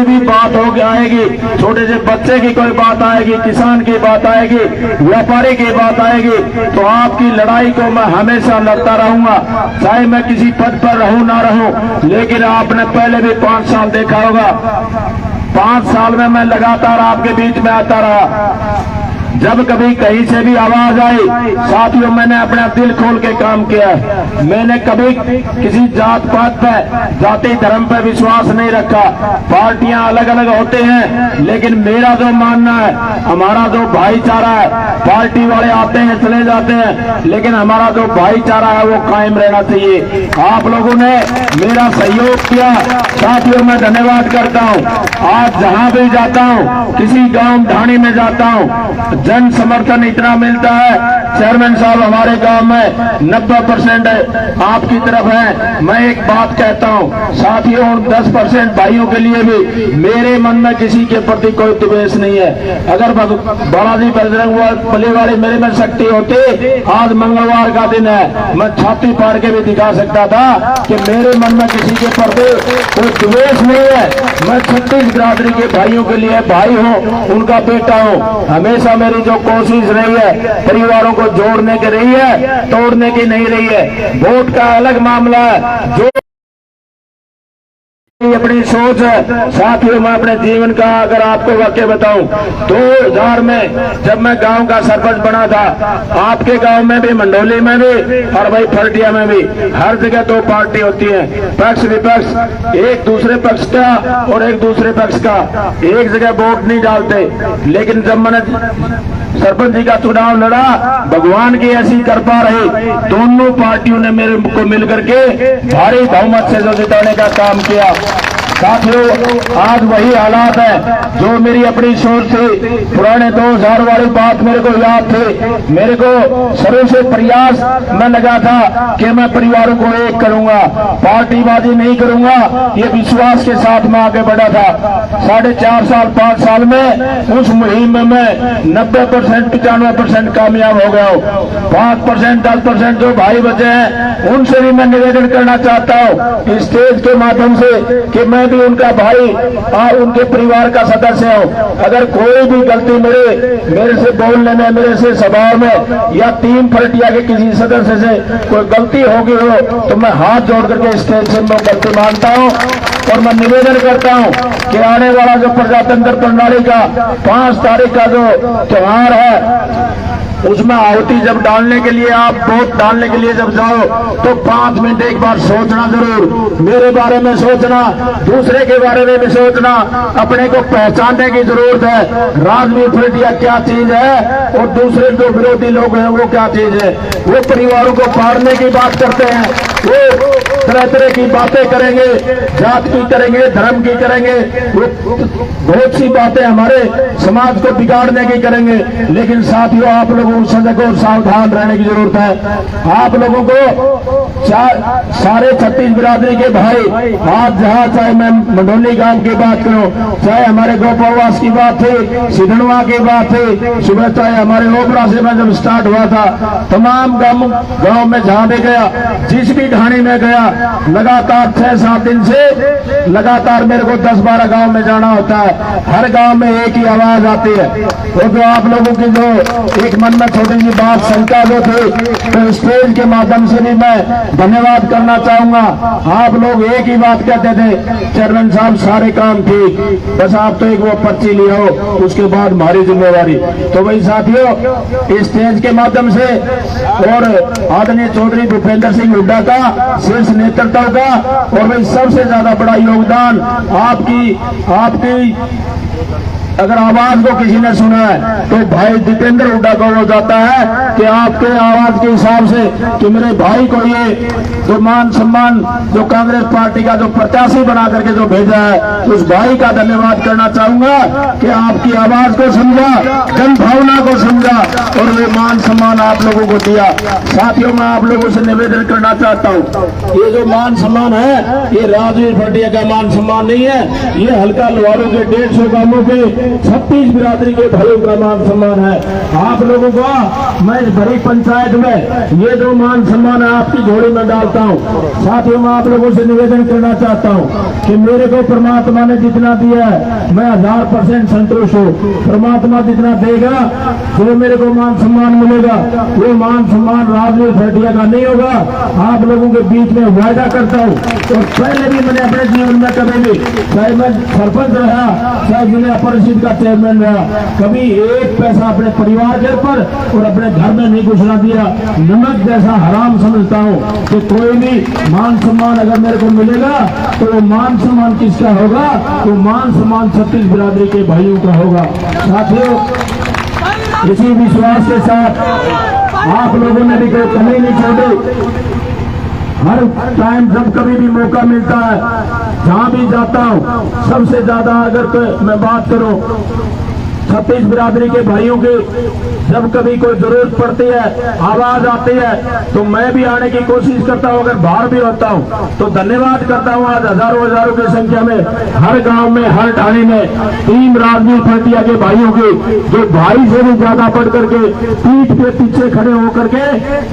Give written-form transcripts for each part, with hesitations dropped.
भी बात हो आएगी, छोटे से बच्चे की कोई बात आएगी, किसान की बात आएगी, व्यापारी की बात आएगी, तो आपकी लड़ाई को मैं हमेशा लड़ता रहूंगा, चाहे मैं किसी पद पर रहूं ना रहूं। लेकिन आपने पहले भी 5 साल देखा होगा, 5 साल में मैं लगातार आपके बीच में आता रहा। जब कभी कहीं से भी आवाज आई, साथियों मैंने अपना दिल खोल के काम किया है। मैंने कभी किसी जात पात पे, जाति धर्म पे विश्वास नहीं रखा। पार्टियां अलग अलग होते हैं, लेकिन मेरा जो मानना है, हमारा जो भाईचारा है, पार्टी वाले आते हैं चले जाते हैं, लेकिन हमारा जो भाईचारा है वो कायम रहना चाहिए। आप लोगों ने मेरा सहयोग किया, साथियों मैं धन्यवाद करता हूँ। आज जहां भी जाता हूँ, किसी गांव ढाणी में जाता हूँ, जन समर्थन इतना मिलता है। चेयरमैन साहब हमारे गांव में 90% आपकी तरफ है। मैं एक बात कहता हूं साथियों, 10% भाइयों के लिए भी मेरे मन में किसी के प्रति कोई द्वेष नहीं है। अगर बालाजी बजरंग बली वाली मेरे में शक्ति होती, आज मंगलवार का दिन है, मैं छाती फाड़ के भी दिखा सकता था कि मेरे मन में किसी के प्रति कोई द्वेष नहीं है। मैं छत्तीस बिरादरी के भाइयों के लिए भाई हूं, उनका बेटा हूं। हमेशा मेरी जो कोशिश रही है परिवारों को जोड़ने की रही है, तोड़ने की नहीं रही है। वोट का अलग मामला है, जो अपनी सोच है। साथियों मैं अपने जीवन का अगर आपको वाक्य बताऊं, 2000 में जब मैं गांव का सरपंच बना था, आपके गांव में भी, मंडोली में भी और भाई फरटिया में भी, हर जगह 2 पार्टी होती है, पक्ष विपक्ष, एक दूसरे पक्ष का और एक दूसरे पक्ष का। एक जगह वोट नहीं डालते। लेकिन जब मैंने सरपंच जी का चुनाव लड़ा, भगवान की ऐसी कृपा रही, दोनों पार्टियों ने मेरे को मिलकर के भारी बहुमत से जो जिताने का काम किया। साथियों आज वही हालात है जो मेरी अपनी सोच थी। पुराने 2000 वाली बात मेरे को याद थी। मेरे को शुरू से प्रयास में लगा था कि मैं परिवारों को एक करूंगा, पार्टीबाजी नहीं करूंगा, ये विश्वास के साथ मैं आगे बढ़ा था। 4.5 साल 5 साल में उस मुहिम में मैं 90% 95% कामयाब हो गया हूँ। 5% 10% जो भाई बचे हैं उनसे भी मैं निवेदन करना चाहता हूँ स्टेज के माध्यम से कि मैं भी उनका भाई और उनके परिवार का सदस्य हूं। अगर कोई भी गलती मेरे से बोलने में, मेरे से स्वभाव में या टीम फरटिया के किसी सदस्य से कोई गलती होगी हो, तो मैं हाथ जोड़ करके स्टेज से मैं गलती मानता हूं और मैं निवेदन करता हूं कि आने वाला जो प्रजातंत्र प्रणाली का 5 तारीख का जो त्योहार है, उसमें आहुति जब डालने के लिए, आप वोट डालने के लिए जब जाओ, तो 5 मिनट एक बार सोचना जरूर। मेरे बारे में सोचना, दूसरे के बारे में भी सोचना, अपने को पहचानने की जरूरत है। राजनीति फरटिया क्या चीज है और दूसरे जो विरोधी लोग हैं वो क्या चीज है। वो परिवारों को फाड़ने की बात करते हैं, वो तरह तरह की बातें करेंगे, जात की करेंगे, धर्म की करेंगे, वो बहुत सी बातें हमारे समाज को बिगाड़ने की करेंगे। लेकिन साथियों आप लोगों को सजग और सावधान रहने की जरूरत है। आप लोगों को सारे छत्तीस बिरादरी के भाई, आज जहां चाहे मैं मंडोली गांव की बात करूं, चाहे हमारे गोपालवास की बात थी, सिधनवा की बात थी, सुबह चाहे हमारे ओबरा से मैं जब स्टार्ट हुआ था, तमाम गांव में जहां भी गया, जिस भी ढाणी में गया, लगातार 6-7 दिन से लगातार मेरे को 10-12 गांव में जाना होता है। हर गांव में एक ही आवाज आती है। तो जो आप लोगों की जो एक मन में छोटी सी बात शंका जो थी, तो स्टेज के माध्यम से भी मैं धन्यवाद करना चाहूंगा। आप लोग एक ही बात कहते थे, चेयरमैन साहब सारे काम ठीक, बस आप तो एक वो पर्ची लिया हो, उसके बाद हमारी जिम्मेवारी। तो वही साथियों स्टेज के माध्यम से और आदरणीय चौधरी भूपेंद्र सिंह हुड्डा का शीर्ष नेतृत्व का और वही सबसे ज्यादा बड़ा योगदान आपकी अगर आवाज को किसी ने सुना है तो भाई दीपेंद्र हुड्डा को हो जाता है कि आपके आवाज के हिसाब से कि मेरे भाई को ये जो मान सम्मान जो कांग्रेस पार्टी का जो प्रत्याशी बना करके जो भेजा है, उस भाई का धन्यवाद करना चाहूंगा कि आपकी आवाज को समझा, जन भावना को समझा और वे मान सम्मान आप लोगों को दिया। साथियों मैं आप लोगों से निवेदन करना चाहता हूँ, ये जो मान सम्मान है ये राजवीर फरटिया का मान सम्मान नहीं है, ये हल्का लोहारों के 150 गांवों के 36 बिरादरी के भाइयों का मान सम्मान है। आप लोगों का मैं इस बड़ी पंचायत में ये जो मान सम्मान है आपकी झोली में डालता हूँ। साथियों मैं आप लोगों से निवेदन करना चाहता हूँ कि मेरे को परमात्मा ने जितना दिया है मैं 1000% संतुष्ट हूँ। परमात्मा जितना देगा जो मेरे को मान सम्मान मिलेगा वो मान सम्मान राजवीर फरटिया का नहीं होगा। आप लोगों के बीच में वायदा करता हूँ। और पहले भी मैंने अपने जीवन में कभी भी, चाहे मैं सरपंच रहा चाहे जिला परिषद का चेयरमैन रहा, कभी एक पैसा अपने परिवार के ऊपर और अपने घर में नहीं घुसना दिया। नमक जैसा हराम समझता हूँ कि कोई भी मान सम्मान अगर मेरे को मिलेगा तो वो मान सम्मान किसका होगा? वो मान सम्मान 36 बिरादरी के भाइयों का होगा। साथियों इसी विश्वास के साथ आप लोगों ने भी कोई कमी नहीं छोड़ी। हर टाइम जब कभी भी मौका मिलता है जहां भी जाता हूं सबसे ज्यादा अगर मैं बात करूं 36 बिरादरी के भाइयों की जब कभी कोई जरूरत पड़ती है आवाज आती है तो मैं भी आने की कोशिश करता हूं। अगर बाहर भी होता हूं तो धन्यवाद करता हूं। आज हजारों की संख्या में हर गांव में हर ढाणी में टीम राजवीर फरटिया के भाइयों की जो भाई से भी ज्यादा बढ़ करके पीठ के पीछे खड़े होकर के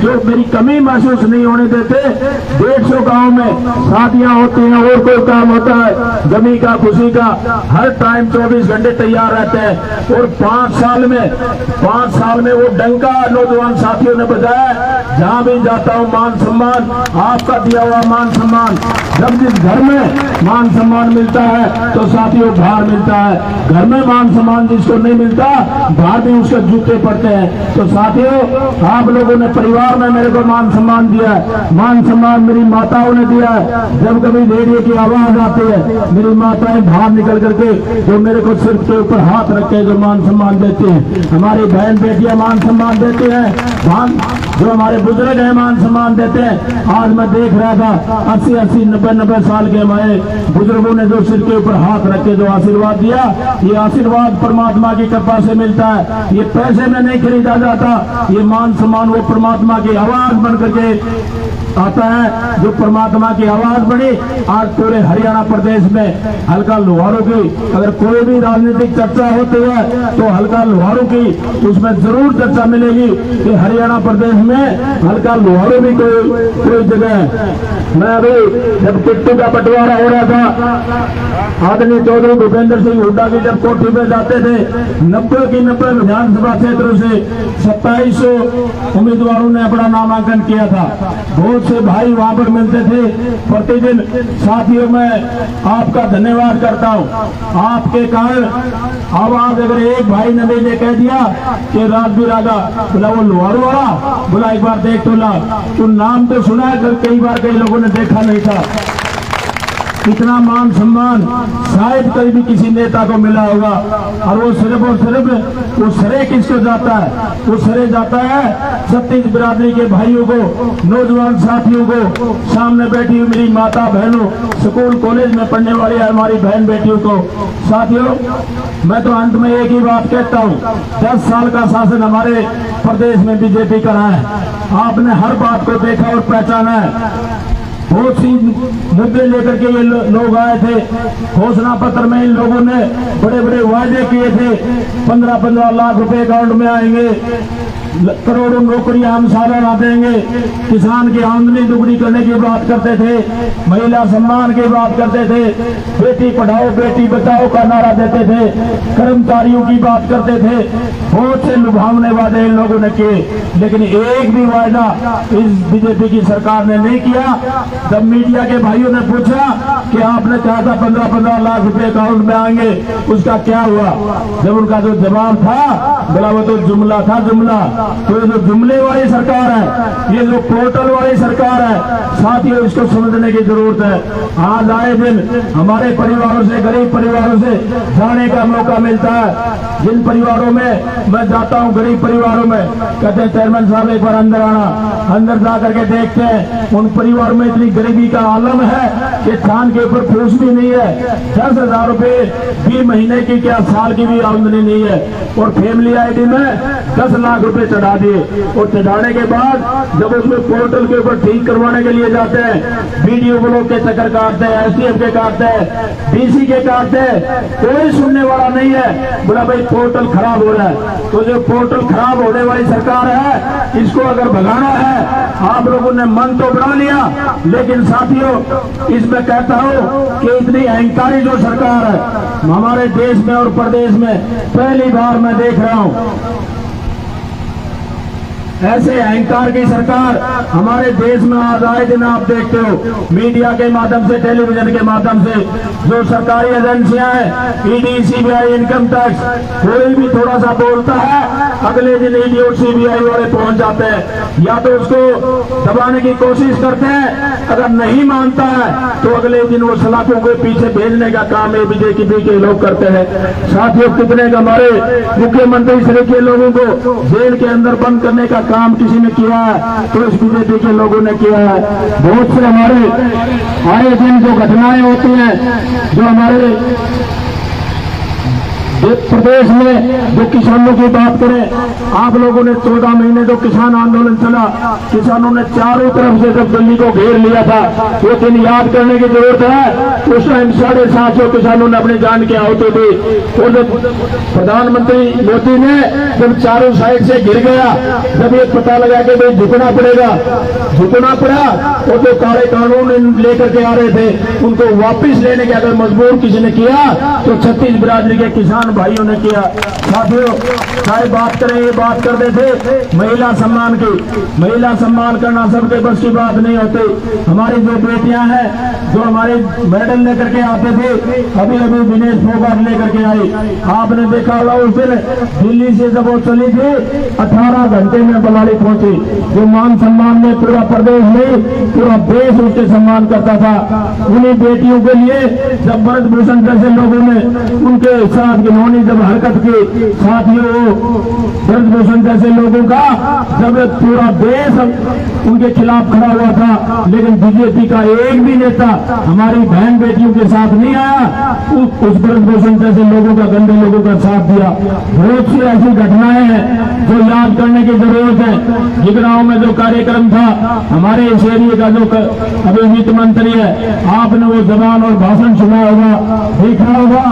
जो मेरी कमी महसूस नहीं होने देते। 150 गाँव में शादियां होती हैं और कोई काम होता है गमी का खुशी का हर टाइम 24 घंटे तैयार रहते हैं। और 5 साल में वो डंका नौजवान साथियों ने बजाया। जहां भी जाता हूं मान सम्मान आपका दिया हुआ मान सम्मान। जब जिस घर में मान सम्मान मिलता है तो साथियों बाहर मिलता है। घर में मान सम्मान जिसको नहीं मिलता बाहर भी उसके जूते पड़ते हैं। तो साथियों आप लोगों ने परिवार में मेरे को मान सम्मान दिया है। मान सम्मान मेरी माताओं ने दिया है। जब कभी रेडियो की आवाज आती है मेरी माताएं बाहर निकल करके जो मेरे को सिर के ऊपर हाथ रख के जो मान सम्मान देते हैं। हमारी बहन बेटियां मान सम्मान देते हैं। जो हमारे बुजुर्ग हैं मान सम्मान देते हैं। आज मैं देख रहा था 80 90 साल के हमारे बुजुर्गों ने जो सिर के ऊपर हाथ रख के जो आशीर्वाद दिया, ये आशीर्वाद परमात्मा की कृपा से मिलता है। ये पैसे में नहीं खरीदा जाता। ये मान सम्मान वो परमात्मा की आवाज बन करके आता है जो परमात्मा की आवाज बनी। आज पूरे हरियाणा प्रदेश में हल्का लोहारों की अगर कोई भी राजनीतिक चर्चा होती है तो हल्का लोहारों की उसमें जरूर चर्चा मिलेगी कि हरियाणा प्रदेश में हल्का लोहारों भी कोई जगह है। मैं अभी जब टिट्टू का बंटवारा हो रहा था आदरणीय चौधरी भूपेंद्र सिंह हुड्डा की जब कोठी पे जाते थे 90 की 90 विधानसभा क्षेत्रों से 2700 उम्मीदवारों ने अपना नामांकन किया था। बहुत से भाई वहां पर मिलते थे प्रतिदिन। साथियों मैं आपका धन्यवाद करता हूं। आपके कारण आवाज अगर एक भाई ने भी कह दिया कि राजवीर आगा बोला वो लोहारू वाला बोला एक बार देख तो ला तो नाम तो सुना है कई बार कई लोगों ने देखा नहीं था। इतना मान सम्मान शायद कहीं भी किसी नेता को मिला होगा। और वो सिर्फ वो सरे किसको जाता है? वो सरे जाता है 36 बिरादरी के भाइयों को, नौजवान साथियों को, सामने बैठी हुई मेरी माता बहनों, स्कूल कॉलेज में पढ़ने वाली हमारी बहन बेटियों को। साथियों मैं तो अंत में एक ही बात कहता हूँ, 10 साल का शासन हमारे प्रदेश में बीजेपी का है। आपने हर बात को देखा और पहचाना है। बहुत सी मुद्दे लेकर के ये लोग आए थे। घोषणा पत्र में इन लोगों ने बड़े बड़े वायदे किए थे। 15-15 लाख रुपए अकाउंट में आएंगे, करोड़ों नौकरियां हम सालाना देंगे, किसान की आमदनी दुगनी करने की बात करते थे, महिला सम्मान की बात करते थे, बेटी पढ़ाओ बेटी बचाओ का नारा देते थे, कर्मचारियों की बात करते थे। बहुत से लुभावने वादे इन लोगों ने किए, लेकिन एक भी वायदा इस बीजेपी की सरकार ने नहीं किया। जब मीडिया के भाइयों ने पूछा कि आपने कहा था 15-15 लाख रुपए अकाउंट में आएंगे, उसका क्या हुआ? जब उनका जो जवाब था बोला वो तो जुमला था, जुमला। तो ये जो जुमले वाली सरकार है, ये जो पोर्टल वाली सरकार है, साथियों इसको समझने की जरूरत है। आज आए दिन हमारे परिवारों से, गरीब परिवारों से जाने का मौका मिलता है। जिन परिवारों में मैं जाता हूं, गरीब परिवारों में, कहते हैं चेयरमैन साहब एक बार अंदर आना। अंदर जा करके देखते हैं, उन परिवार में इतनी गरीबी का आलम है कि खान के ऊपर फूस भी नहीं है। 10,000 रुपए 20 महीने की क्या साल की भी आमदनी नहीं है, और फैमिली आईडी में 10 लाख रुपए चढ़ा दिए। और चढ़ाने के बाद जब उसमें पोर्टल के ऊपर ठीक करवाने के लिए जाते हैं, वीडियो ब्लॉक के चक्कर काटते हैं, एसडीएम के काटते हैं, डीसी के काटते हैं, कोई सुनने वाला नहीं है। बोला भाई पोर्टल खराब हो रहा है। तो जो पोर्टल खराब होने वाली सरकार है, इसको अगर भगाना है, आप लोगों ने मन तो बना लिया, लेकिन साथियों इसमें कहता हूं कि इतनी अहंकारी जो सरकार है हमारे देश में और प्रदेश में पहली बार मैं देख रहा हूं। ऐसे अहंकार की सरकार हमारे देश में आज आए दिन आप देखते हो, मीडिया के माध्यम से, टेलीविजन के माध्यम से जो सरकारी एजेंसियां हैं, ईडी, सीबीआई, इनकम टैक्स, कोई भी थोड़ा सा बोलता है, अगले दिन ईडी और सीबीआई वाले पहुंच जाते हैं, या तो उसको दबाने की कोशिश करते हैं, अगर नहीं मानता है तो अगले दिन वो सलाखों के पीछे भेजने का काम है बीजेपी के लोग करते हैं। साथियों कितने हमारे मुख्यमंत्री श्री के लोगों को जेल के अंदर बंद करने का काम किसी ने किया है, तो इस बीजेपी के लोगों ने किया है। बहुत से हमारे आए दिन जो घटनाएं होती हैं, जो हमारे प्रदेश में जो किसानों की बात करें, आप लोगों ने 14 महीने जो किसान आंदोलन चला, किसानों ने चारों तरफ से जब दिल्ली को घेर लिया था, वो दिन याद करने की जरूरत है। उस टाइम 750 किसानों ने अपनी जान की आहुति दी, और जब प्रधानमंत्री मोदी ने जब चारों साइड से घिर गया, जब ये पता लगा कि भाई झुकना पड़ेगा, झुकना पड़ा, और जो काले कानून लेकर के आ रहे थे उनको वापिस लेने के अगर मजबूर किसी ने किया तो 36 बिरादरी के किसान भाइयों ने किया। साथियों चाहे बात करें, ये बात करते थे महिला सम्मान की, महिला सम्मान करना सबके बस की बात नहीं होती। हमारी जो बेटियां हैं जो हमारे मेडल लेकर के आते थे, अभी अभी विनेश फोगाट लेकर के आई, आपने देखा होगा उस दिन दिल्ली से जब वो चली थी 18 घंटे में बलाली पहुंची। जो मान सम्मान में पूरा प्रदेश नहीं पूरा देश उसके सम्मान करता था। उन्हीं बेटियों के लिए जब भरत भूषण जैसे लोगों ने उनके साथ उन्होंने जब हरकत की, साथियों भरत भूषण जैसे लोगों का जब पूरा देश उनके खिलाफ खड़ा हुआ था, लेकिन बीजेपी का एक भी नेता हमारी बहन बेटियों के साथ नहीं आया, उस भरत भूषण जैसे लोगों का, गंदे लोगों का साथ दिया। बहुत सी ऐसी घटनाएं हैं जो याद करने की जरूरत है। जिगराव में जो कार्यक्रम था, हमारे इस एरिए का जो अभी वित्त मंत्री है, आपने वो जबान और भाषण सुना होगा, देखा होगा,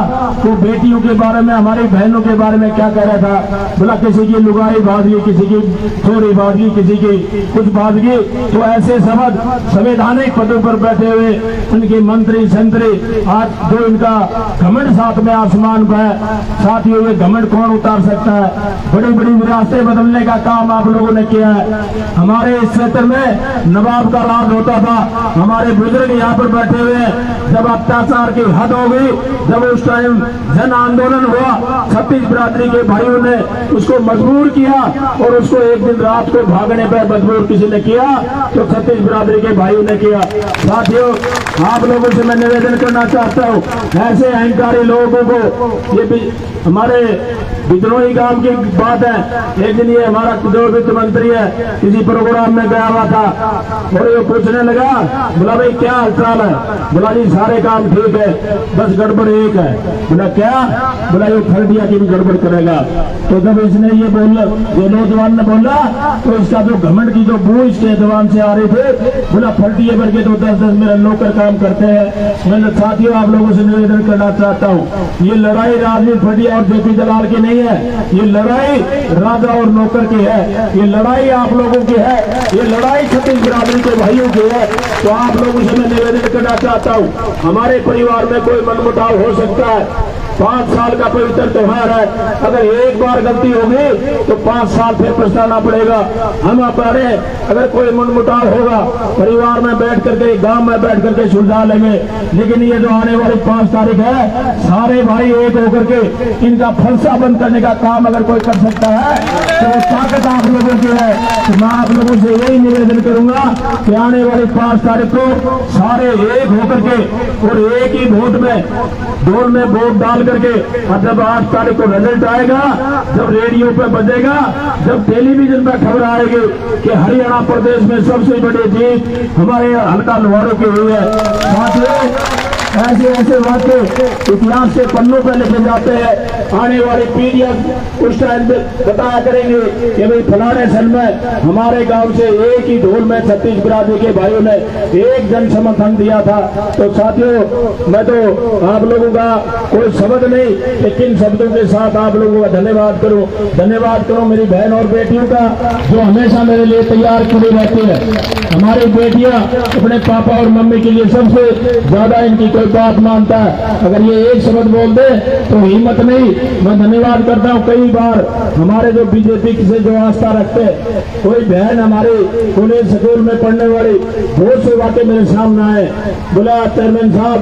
तो बेटियों के बारे में, हमारी बहनों के बारे में क्या कह रहा था। बोला किसी की लुगाई बाजगी, किसी की छोरी बाजगी, किसी की कुछ बाजगी। तो ऐसे शब्द संवैधानिक पदों पर बैठे हुए उनके मंत्री संतरी, आज जो इनका घमंड साथ में आसमान पर है, साथियों ये घमंड कौन उतार सकता है। बड़ी बड़ी विरासतें बदलने का काम आप लोगों ने किया है। हमारे इस क्षेत्र में नवाब का राज होता था, हमारे बुजुर्ग यहाँ पर बैठे हुए हैं। जब अत्याचार की हद हो गई, जब उस टाइम जन आंदोलन हुआ, 36 बिरादरी के भाइयों ने उसको मजबूर किया, और उसको एक दिन रात को भागने पर मजबूर किसी ने किया, तो 36 बिरादरी के भाइयों ने किया। साथियों आप लोगों से मैं निवेदन करना चाहता हूँ, ऐसे अहंकारी लोगों को, ये भी हमारे बिजनोई गांव की बात है। एक दिन ये हमारा जो वित्त मंत्री है किसी प्रोग्राम में गया हुआ था, और ये पूछने लगा, बोला भाई क्या हालचाल है। बोला जी सारे काम ठीक है, बस गड़बड़ एक है। बोला क्या। बोला ये फर्दिया की भी गड़बड़ करेगा। तो जब इसने ये बोला, जो नौजवान ने बोला, तो इसका जो घमंड की जो बू इसके जवान से आ रहे थे, बोला फर्दिये भर के तो 10-10 मेरे नौकर काम करते हैं। मैंने साथियों आप लोगों से निवेदन करना चाहता हूँ, ये लड़ाई राजनीति फर्दिया और जेपी दलाल की नहीं है, ये लड़ाई राजा और नौकर की है, ये लड़ाई आप लोगों की है, ये लड़ाई 36 बिरादरी के भाइयों की है। तो आप लोगों से मैं निवेदन करना चाहता हूँ, हमारे परिवार में कोई मनमुटाव हो सकता है, 5 साल का पवित्र त्योहार है, अगर एक बार गलती होगी तो 5 साल फिर पछताना पड़ेगा। हम अपने अगर कोई मनमुटाव होगा परिवार में बैठ करके, गांव में बैठ करके सुलझा लेंगे, लेकिन ये जो आने वाली 5 तारीख है, सारे भाई एक होकर के इनका फलसा बंद करने का काम अगर कोई कर सकता है तो ताकत आप लोगों की है। तो मैं आप लोगों से यही निवेदन करूंगा कि आने वाली 5 तारीख को सारे एक होकर के और एक ही वोट में, डोल में वोट डाल लेकर के, और जब 8 तारीख को रिजल्ट आएगा, जब रेडियो पे बजेगा, जब टेलीविजन पे खबर आएगी कि हरियाणा प्रदेश में सबसे बड़ी जीत हमारे हल्का लोहारू की हुई है, साथियों ऐसे ऐसे वाक्य इतिहास के पन्नों पर लिखे जाते हैं। आने वाली पीढ़ियां उस टाइम पे बताया करेंगे कि भाई फलाने सन में हमारे गांव से एक ही ढोल में 36 बिरादरी के भाइयों ने एक जन समर्थन दिया था। तो साथियों, मैं तो आप लोगों का कोई शब्द नहीं, लेकिन शब्दों के साथ आप लोगों का धन्यवाद करूं मेरी बहन और बेटियों का, जो हमेशा मेरे लिए तैयार खड़ी रहती है। हमारी बेटियां अपने पापा और मम्मी के लिए सबसे ज्यादा इनकी कोई बात मानता है। अगर ये एक शब्द बोल दे तो हिम्मत नहीं। मैं धन्यवाद करता हूँ। कई बार हमारे जो बीजेपी से जो आस्था रखते, कोई बहन हमारे कॉलेज स्कूल में पढ़ने वाली बहुत से वाक़े मेरे सामने आए, बोला चेयरमैन साहब,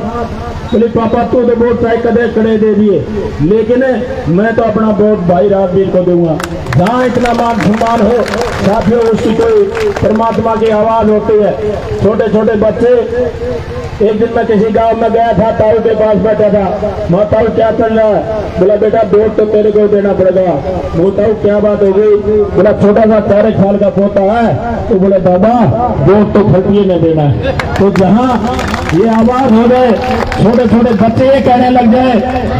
बोले पापा तू तो वोट चाहे कदे कड़े दे दिए, लेकिन मैं तो अपना वोट भाई राजवीर को दूंगा। जहाँ इतना मान सम्मान हो साथियों, उसकी कोई परमात्मा की आवाज होती है। छोटे छोटे बच्चे, एक दिन मैं किसी गांव में गया था, ताऊ के पास बैठा था, मैं ताऊ क्या चल रहा है? बोला बेटा वोट तो तेरे को देना पड़ेगा। वो ताऊ क्या बात हो गई? बोला छोटा सा 4 साल का पोता है, तो बोले दादा वोट तो खटिए में देना है। तो जहाँ ये आवाज हो गए, छोटे छोटे बच्चे ये कहने लग जाए,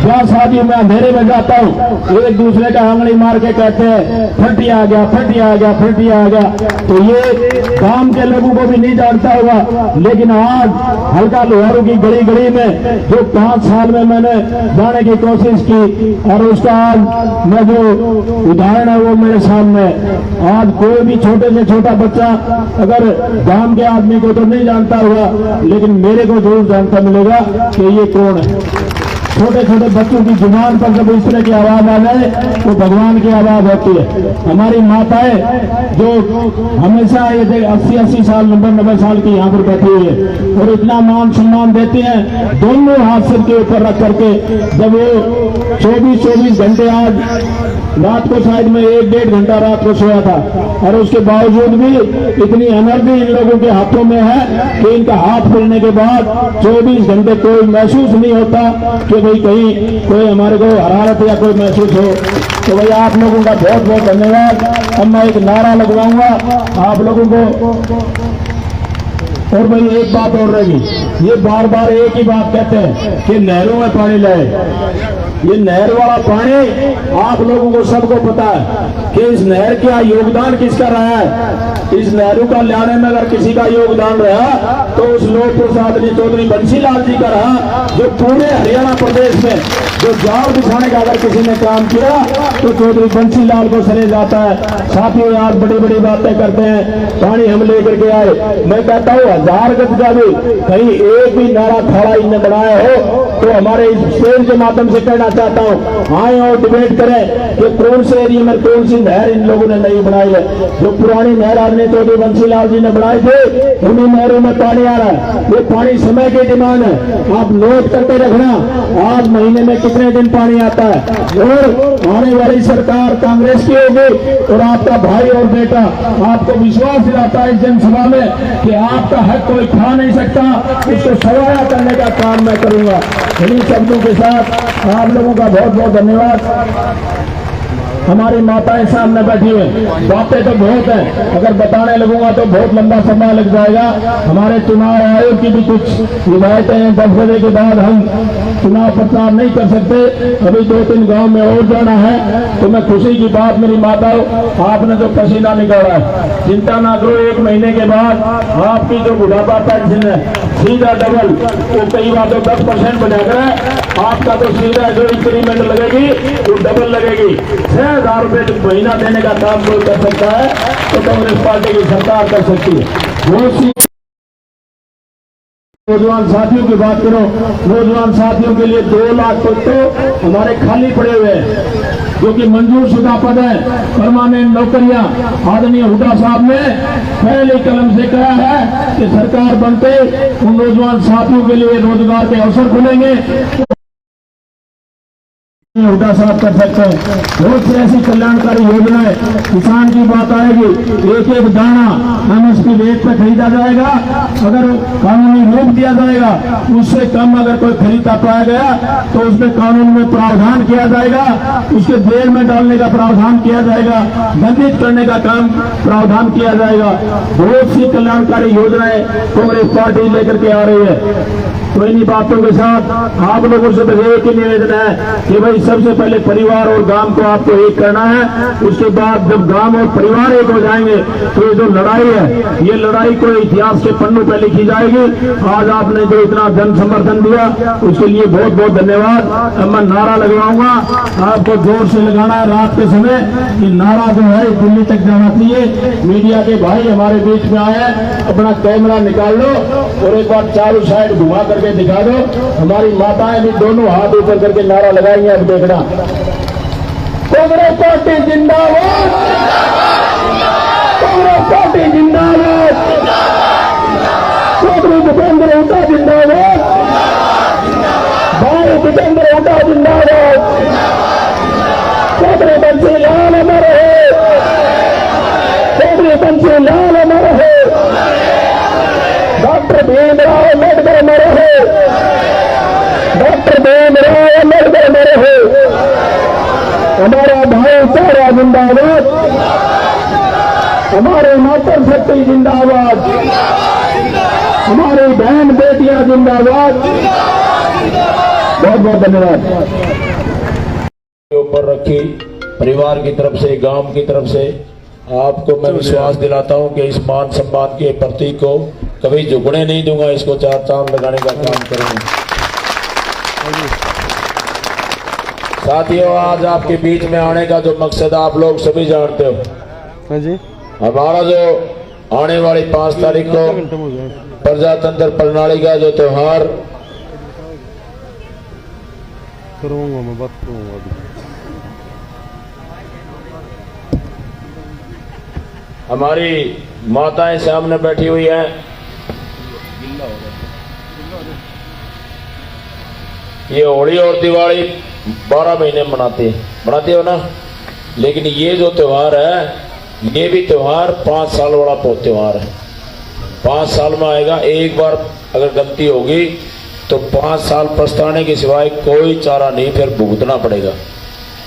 जहाँ शादी में अंधेरे में जाता हूँ एक दूसरे का आंगली मार के कहते हैं फटी आ गया, फटी आ गया, फटी आ गया। तो ये गांव के लोगों को भी नहीं जानता होगा, लेकिन आज हल्का लोहारू की गली गली में जो 5 साल में मैंने जाने की कोशिश की, और उसका आज मैं जो उदाहरण है वो मेरे सामने। आज कोई भी छोटे से छोटा बच्चा अगर गांव के आदमी को तो नहीं जानता होगा, लेकिन मेरे को जरूर जानता मिलेगा कि ये कौन है। छोटे छोटे बच्चों की जुबान पर जब इस तरह की आवाज आ जाए तो भगवान की आवाज होती है। हमारी माताएं जो हमेशा ये 80-80 साल 90-90 साल की यहाँ पर बैठी हुई है और इतना मान सम्मान देती हैं, दोनों हाथ सिर के ऊपर रख करके। जब वो 24 घंटे, आज रात को शायद मैं 1-1.5 घंटा रात को सोया था, और उसके बावजूद भी इतनी एनर्जी इन लोगों के हाथों में है कि इनका हाथ खुलने के बाद 24 घंटे कोई महसूस नहीं होता कि भाई कहीं कोई हमारे को हरारत या कोई महसूस हो। तो भाई आप लोगों का बहुत बहुत धन्यवाद। अब मैं एक नारा लगवाऊंगा आप लोगों को। और भाई एक बात और रहेगी, ये बार बार एक ही बात कहते हैं कि नहरों में पानी लाए। ये नहर वाला पानी आप लोगों को सबको पता है कि इस नहर का योगदान किसका रहा है। इस नहरों का लाने में अगर किसी का योगदान रहा तो उस लोक प्रसाद चौधरी बंसीलाल जी का रहा, जो पूरे हरियाणा प्रदेश में जो जाल बिछाने का अगर किसी ने काम किया तो चौधरी बंसीलाल को सरे जाता है। साथियों, आज बड़ी बड़ी बातें करते हैं, पानी हम लेकर के आए। मैं कहता हूँ 1000 गज का भी कहीं एक भी नारा खाड़ा इनने बनाया हो तो हमारे इस स्टेज के माध्यम से कहना चाहता हूँ, आए और डिबेट करें कि कौन से एरिया में कौन सी नहर इन लोगों ने नहीं बनाई है। जो पुरानी नहर आदमी चौधरी बंसीलाल जी ने बनाई थे, उन्हीं नहरों में पानी आ रहा है। ये पानी समय की डिमांड है, आप नोट करके रखना आज महीने में कितने दिन पानी आता है। और आने वाली सरकार कांग्रेस की होगी और आपका भाई और बेटा आपको विश्वास दिलाता है इस जनसभा में कि आपका हक कोई खा नहीं सकता, उसको सवाया करने का काम मैं करूंगा। इन्हीं शब्दों के साथ आप लोगों का बहुत बहुत धन्यवाद। हमारी माताएं सामने बैठी हुई, बातें तो बहुत हैं, अगर बताने लगूंगा तो बहुत लंबा समय लग जाएगा। हमारे चुनाव आयोग की भी कुछ हिदायतें हैं, 10 बजे के बाद हम चुनाव प्रचार नहीं कर सकते। अभी 2-3 गांव में और जाना है। तो मैं खुशी की बात, मेरी माताओं, आपने जो पसीना निकाला है, चिंता ना करो, 1 महीने के बाद आपकी जो बुढ़ापा पेंशन है सीधा डबल, वो कई बार तो 10% बनाकर है, आपका तो सीधा जो इंक्रीमेंट लगेगी वो डबल लगेगी। 6,000 रुपये महीना देने का काम कोई कर सकता है तो कांग्रेस पार्टी की सरकार कर सकती है। वो नौजवान साथियों की बात करो, नौजवान साथियों के लिए 2 लाख पद तो हमारे खाली पड़े हुए हैं जो कि मंजूर शुदा पद है, परमानेंट नौकरियां। आदरणीय हुड्डा साहब ने पहले कलम से कहा है कि सरकार बनते उन नौजवान साथियों के लिए रोजगार के अवसर खुलेंगे। हुड्डा साफ कर सकते हैं। बहुत सी ऐसी कल्याणकारी योजनाएं, किसान की बात आएगी, एक एक दाना एमएसपी रेट पर खरीदा जाएगा। अगर कानूनी रोक दिया जाएगा, उससे कम अगर कोई खरीदा पाया गया तो उसमें कानून में प्रावधान किया जाएगा, उसके जेल में डालने का प्रावधान किया जाएगा, दंडित करने का काम प्रावधान किया जाएगा। बहुत सी कल्याणकारी योजनाएं कांग्रेस पार्टी लेकर के आ रही है। तो इन्हीं बातों के साथ आप लोगों से बस एक ही निवेदन है कि भाई सबसे पहले परिवार और गांव को आपको एक करना है। उसके बाद जब गांव और परिवार एक हो जाएंगे तो ये जो लड़ाई है, ये लड़ाई को इतिहास के पन्नों पर लिखी जाएगी। आज आपने जो इतना जन समर्थन दिया उसके लिए बहुत बहुत धन्यवाद। अब मैं नारा लगवाऊंगा, आपको जोर से लगाना है रात के समय। ये नारा जो है दिल्ली तक जाना चाहिए। मीडिया के भाई हमारे बीच में आए, अपना कैमरा निकाल लो और एक बार चारों साइड घुमा करके दिखा दो। हमारी माताएं भी दोनों हाथ ऊपर करके नारा लगाएंगे। अब देखना, कांग्रेस पार्टी जिंदाबाद, कांग्रेस पार्टी जिंदाबाद, चौधरी भूपेंद्र हुड्डा जिंदाबाद, भाई भूपेंद्र हुड्डा जिंदाबाद, चौधरी बंसी लाल अमर है, चौधरी बंसी लाल अमर है, डॉक्टर भीमराव अम्बेडकर अमर है, डॉक्टर भीमराव अम्बेडकर अमर है, हमारा भाईचारा जिंदाबाद, हमारे मातृ शक्ति जिंदाबाद, हमारी बहन बेटियां जिंदाबाद। बहुत बहुत धन्यवाद। ऊपर रखी परिवार की तरफ से, गांव की तरफ से आपको मैं विश्वास दिलाता हूं कि इस मान सम्मान के प्रतीक को कभी झुकने नहीं दूंगा। इसको चार चांद लगाने का काम करूंगा। साथियों, आज आपके बीच में आने का जो मकसद आप लोग सभी जानते हो। हाँ जी। हमारा जो आने वाली 5 तारीख को प्रजातंत्र प्रणाली का जो त्योहार करूंगा, मैं बात करूंगा अभी। हमारी माताएं सामने बैठी हुई हैं। ये होली और दिवाली 12 महीने मनाते हो ना, लेकिन ये जो त्योहार है ये भी त्योहार 5 साल वाला त्योहार है। 5 साल में आएगा। एक बार अगर गलती होगी तो 5 साल पछताने के सिवाय कोई चारा नहीं, फिर भुगतना पड़ेगा।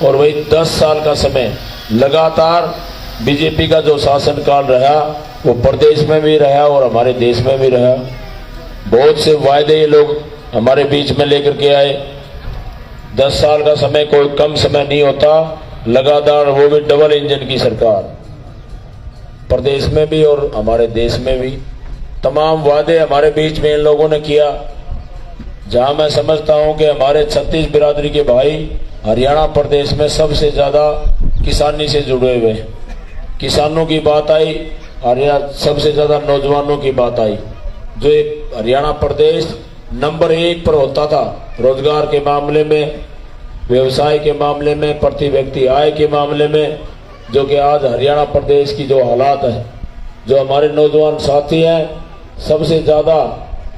और वही 10 साल का समय लगातार बीजेपी का जो शासनकाल रहा वो प्रदेश में भी रहा और हमारे देश में भी रहा। बहुत से वायदे ये लोग हमारे बीच में लेकर के आए। 10 साल का समय कोई कम समय नहीं होता। लगातार, वो भी डबल इंजन की सरकार, प्रदेश में भी और हमारे देश में भी तमाम वादे हमारे बीच में इन लोगों ने किया। जहां मैं समझता हूं कि हमारे 36 बिरादरी के भाई हरियाणा प्रदेश में सबसे ज्यादा किसानी से जुड़े हुए। किसानों की बात आई, हरियाणा सबसे ज्यादा नौजवानों की बात आई। जो एक हरियाणा प्रदेश नंबर 1 पर होता था रोजगार के मामले में, व्यवसाय के मामले में, प्रति व्यक्ति आय के मामले में, जो कि आज हरियाणा प्रदेश की जो हालात है, जो हमारे नौजवान साथी हैं, सबसे ज्यादा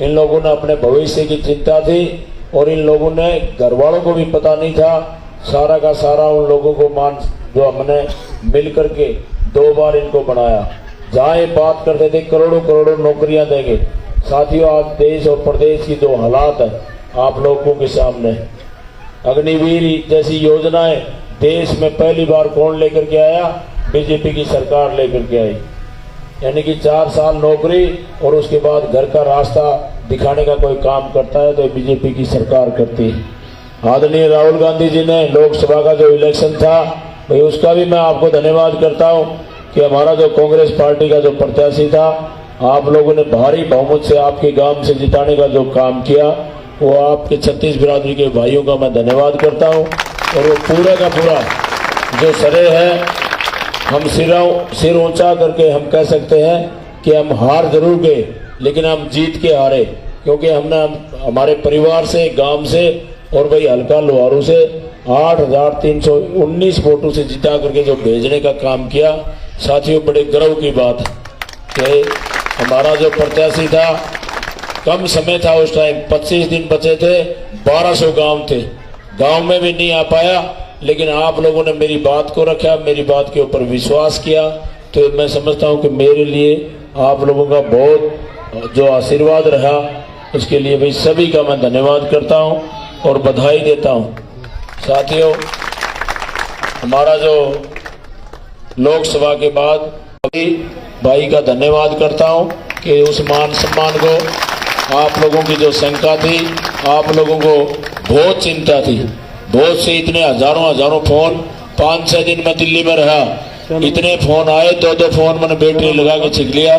इन लोगों ने अपने भविष्य की चिंता थी और इन लोगों ने, घर वालों को भी पता नहीं था, सारा का सारा उन लोगों को जो हमने मिल करके 2 बार इनको बनाया। जहां ये बात करते थे करोड़ों करोड़ों नौकरियां देंगे। साथियों, आज देश और प्रदेश की जो हालात है आप लोगों के सामने। अग्निवीर जैसी योजनाएं देश में पहली बार कौन लेकर के आया? बीजेपी की सरकार लेकर के आई। यानी कि 4 साल नौकरी और उसके बाद घर का रास्ता दिखाने का कोई काम करता है तो बीजेपी की सरकार करती है। आदरणीय राहुल गांधी जी ने लोकसभा का जो इलेक्शन था भाई, उसका भी मैं आपको धन्यवाद करता हूं कि हमारा जो कांग्रेस पार्टी का जो प्रत्याशी था, आप लोगों ने भारी बहुमत से आपके गांव से जिताने का जो काम किया, वो आपके 36 बिरादरी के भाइयों का मैं धन्यवाद करता हूं। और वो पूरा का पूरा जो श्रेय है, हम सिर ऊंचा करके हम कह सकते हैं कि हम हार जरूर गए लेकिन हम जीत के हारे, क्योंकि हमने हमारे परिवार से, गांव से और भाई हल्का लोहारू से 8,319 वोटों से जिता करके जो भेजने का काम किया। साथियों, बड़े गर्व की बात है कि हमारा जो प्रत्याशी था, कम समय था उस टाइम, 25 दिन बचे थे, 1200 गांव थे, गांव में भी नहीं आ पाया, लेकिन आप लोगों ने मेरी बात को रखा, मेरी बात के ऊपर विश्वास किया, तो मैं समझता हूं कि मेरे लिए आप लोगों का बहुत जो आशीर्वाद रहा, उसके लिए भाई सभी का मैं धन्यवाद करता हूं और बधाई देता हूं। साथियों, हमारा जो लोकसभा के बाद अभी भाई का धन्यवाद करता हूं कि उस मान सम्मान को, आप लोगों की जो शंका थी, आप लोगों को बहुत चिंता थी, बहुत से इतने हजारों फोन, 5-6 दिन में दिल्ली में रहा, इतने फोन आए, 2 फोन मैंने बैटरी लगा के छिक लिया,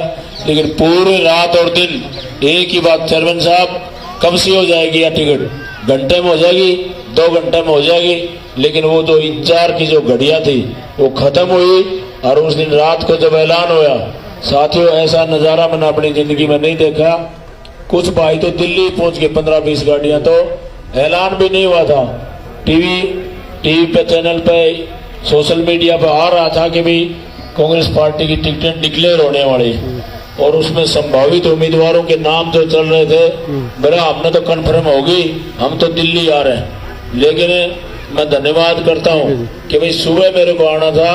लेकिन पूरी रात और दिन एक ही बात, चेयरमैन साहब कब से हो जाएगी या टिकट, घंटे में हो जाएगी, 2 घंटे में हो जाएगी। लेकिन वो जो इंतजार की जो घड़ियां थी वो खत्म हुई, और उस दिन रात को जब ऐलान हुआ, साथियों ऐसा नजारा मैंने अपनी जिंदगी में नहीं देखा। कुछ भाई तो दिल्ली पहुंच गए, 15-20 गाड़ियां, तो ऐलान भी नहीं हुआ था, टीवी पे, चैनल पे, सोशल मीडिया पे आ रहा था कि भी कांग्रेस पार्टी की टिकटें डिक्लेयर होने वाली, और उसमें संभावित उम्मीदवारों के नाम जो चल रहे थे, मेरा हमने तो कन्फर्म होगी, हम तो दिल्ली आ रहे हैं। लेकिन मैं धन्यवाद करता हूं कि भाई सुबह मेरे को आना था,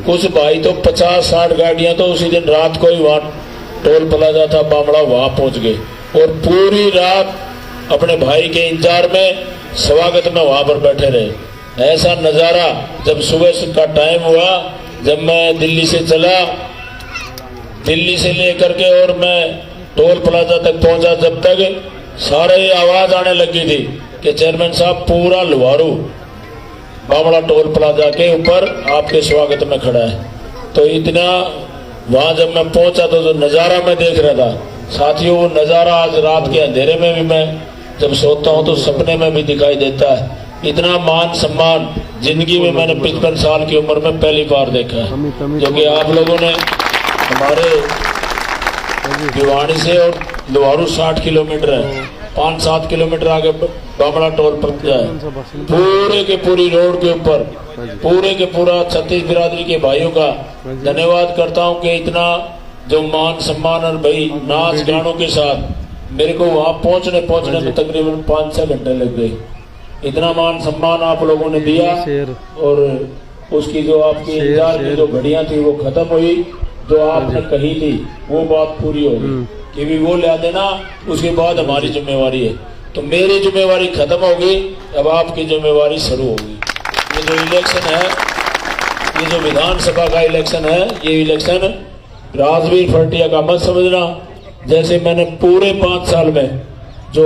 कुछ भाई तो 50-60 गाड़ियां तो उसी दिन रात को ही वहां टोल प्लाजा था बामड़ा, वहां पहुंच गए, और पूरी रात अपने भाई के इंतजार में, स्वागत में वहां पर बैठे रहे। ऐसा नजारा जब सुबह का टाइम हुआ, जब मैं दिल्ली से चला, दिल्ली से लेकर के और मैं टोल प्लाजा तक पहुंचा, जब तक सारे आवाज आने लगी थी कि चेयरमैन साहब पूरा लुहारू बामड़ा टोल प्लाजा के ऊपर आपके स्वागत में खड़ा है। तो इतना वहां जब मैं पहुंचा तो जो नजारा मैं देख रहा था, साथियों वो नजारा आज रात के अंधेरे में भी मैं जब सोता हूं तो सपने में भी दिखाई देता है। इतना मान सम्मान जिंदगी में मैंने 55 साल की उम्र में पहली बार देखा है, जो कि आप लोगों ने हमारे भिवाड़ी से और लुहारू 60 किलोमीटर है, 5-7 किलोमीटर आगे बामड़ा टोल पर जाए, पूरे के पूरी रोड के ऊपर पूरे के पूरा छत्तीस बिरादरी के भाइयों का धन्यवाद करता हूं कि इतना जो मान सम्मान और भाई नाच गानों के साथ मेरे को वहां पहुंचने में तकरीबन 5-6 घंटे लग गए। इतना मान सम्मान आप लोगों ने दिया, और उसकी जो आपकी इंतजार की जो घड़ियां थी वो खत्म हुई, जो आपने कही थी वो बात पूरी होगी कि भी वो ला देना, उसके बाद हमारी जिम्मेवारी है। तो मेरी जिम्मेवारी खत्म होगी, अब आपकी जिम्मेवारी शुरू होगी। ये जो इलेक्शन है, ये जो विधानसभा का इलेक्शन है, ये इलेक्शन राजवीर फर्टिया का मत समझना। जैसे मैंने पूरे 5 साल में जो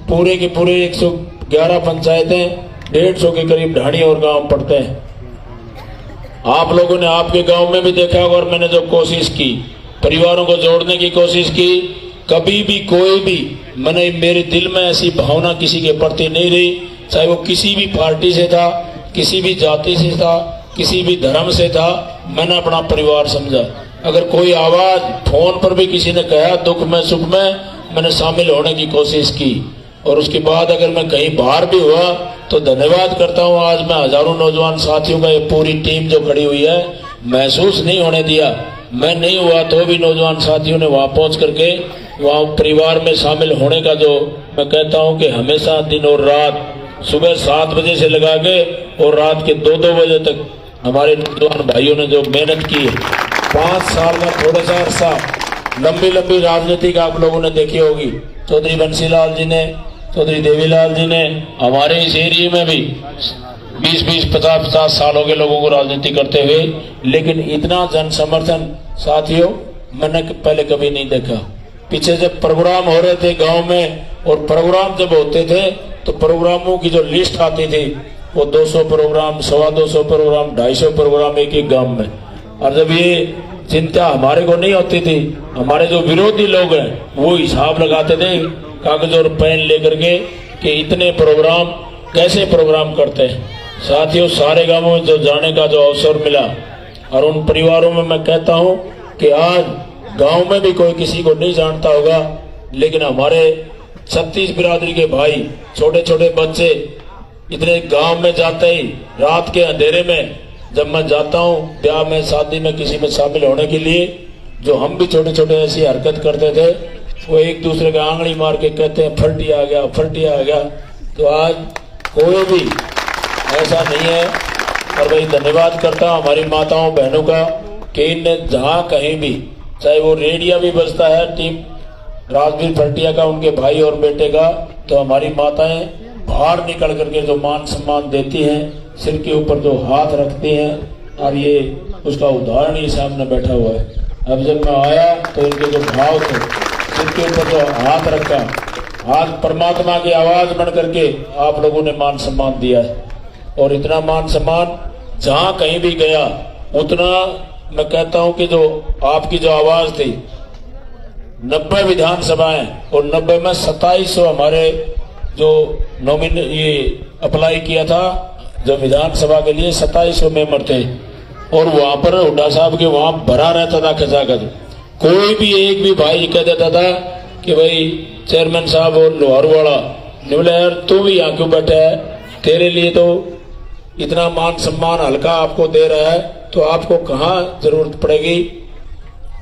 पूरे के पूरे 111 पंचायतें, 150 के करीब ढाणी और गांव पड़ते हैं, आप लोगों ने आपके गांव में भी देखा होगा, और मैंने जो कोशिश की परिवारों को जोड़ने की कोशिश की, कभी भी कोई भी मैंने, मेरे दिल में ऐसी भावना किसी के प्रति नहीं रही, चाहे वो किसी भी पार्टी से था, किसी भी जाति से था, किसी भी धर्म से था, मैंने अपना परिवार समझा। अगर कोई आवाज फोन पर भी किसी ने कहा दुख में सुख में, मैंने शामिल होने की कोशिश की। और उसके बाद अगर मैं कहीं बाहर भी हुआ तो धन्यवाद करता हूं, आज मैं हजारों नौजवान साथियों का ये पूरी टीम जो खड़ी हुई है, महसूस नहीं होने दिया। मैं नहीं हुआ तो भी नौजवान साथियों ने वहां पहुंच करके वहां परिवार में शामिल होने का, जो मैं कहता हूं कि हमेशा दिन और रात, सुबह 7 बजे से लगा के और रात के 2-2 बजे तक हमारे नौजवान भाइयों ने जो मेहनत की है, 5 साल में थोड़ा सा अरसा, लंबी राजनीति का आप लोगों ने देखी होगी। चौधरी बंसीलाल जी ने, चौधरी देवीलाल जी ने हमारे इस एरिया में भी 20-20, 50-50 सालों के लोगों को राजनीति करते हुए, लेकिन इतना जन समर्थन साथियों मैंने पहले कभी नहीं देखा। पीछे जब प्रोग्राम हो रहे थे गांव में, और प्रोग्राम जब होते थे तो प्रोग्रामों की जो लिस्ट आती थी वो 200 प्रोग्राम, 250 प्रोग्राम, 250 प्रोग्राम एक गांव में। और जब ये चिंता हमारे को नहीं होती थी, हमारे जो विरोधी लोग हैं वो हिसाब लगाते थे कागज और पेन लेकर के कि इतने प्रोग्राम कैसे प्रोग्राम करते हैं। साथियों, सारे गांवों में जो जाने का जो अवसर मिला, और उन परिवारों में मैं कहता हूं कि आज गांव में भी कोई किसी को नहीं जानता होगा, लेकिन हमारे 36 बिरादरी के भाई, छोटे छोटे बच्चे, इतने गांव में जाते ही रात के अंधेरे में जब मैं जाता हूं ब्याह में, शादी में, किसी में शामिल होने के लिए, जो हम भी छोटे छोटे ऐसी हरकत करते थे, वो एक दूसरे का आंगली मार के कहते हैं फर्टी आ गया, फर्टी आ गया। तो आज कोई भी ऐसा नहीं है। और भाई धन्यवाद करता हूँ हमारी माताओं बहनों का कि इनने जहाँ कहीं भी, चाहे वो रेडियो भी बजता है टीम राजवीर फरटिया का, उनके भाई और बेटे का, तो हमारी माताएं बाहर निकल करके जो मान सम्मान देती हैं, सिर के ऊपर जो हाथ रखती हैं, और ये उसका उदाहरण ही सामने बैठा हुआ है। अब जब मैं आया तो इनके जो भाव थे, सिर के ऊपर जो हाथ रखा, आज परमात्मा की आवाज बन करके आप लोगों ने मान सम्मान दिया है। और इतना मान सम्मान जहां कहीं भी गया, उतना मैं कहता हूं कि जो आपकी जो आवाज थी, 90 विधानसभाएं और 90 में 2700 हमारे जो ये अप्लाई किया था जो विधानसभा के लिए 2700 मेंबर थे, और वहां पर हुड्डा साहब के वहां भरा रहता था खचाखच। कोई भी एक भी भाई कह देता था कि भाई चेयरमैन साहब और लोहार वाला निवले यार तू भी यहाँ क्यों बैठा है, तेरे लिए तो इतना मान सम्मान हल्का आपको दे रहा है, तो आपको कहाँ जरूरत पड़ेगी।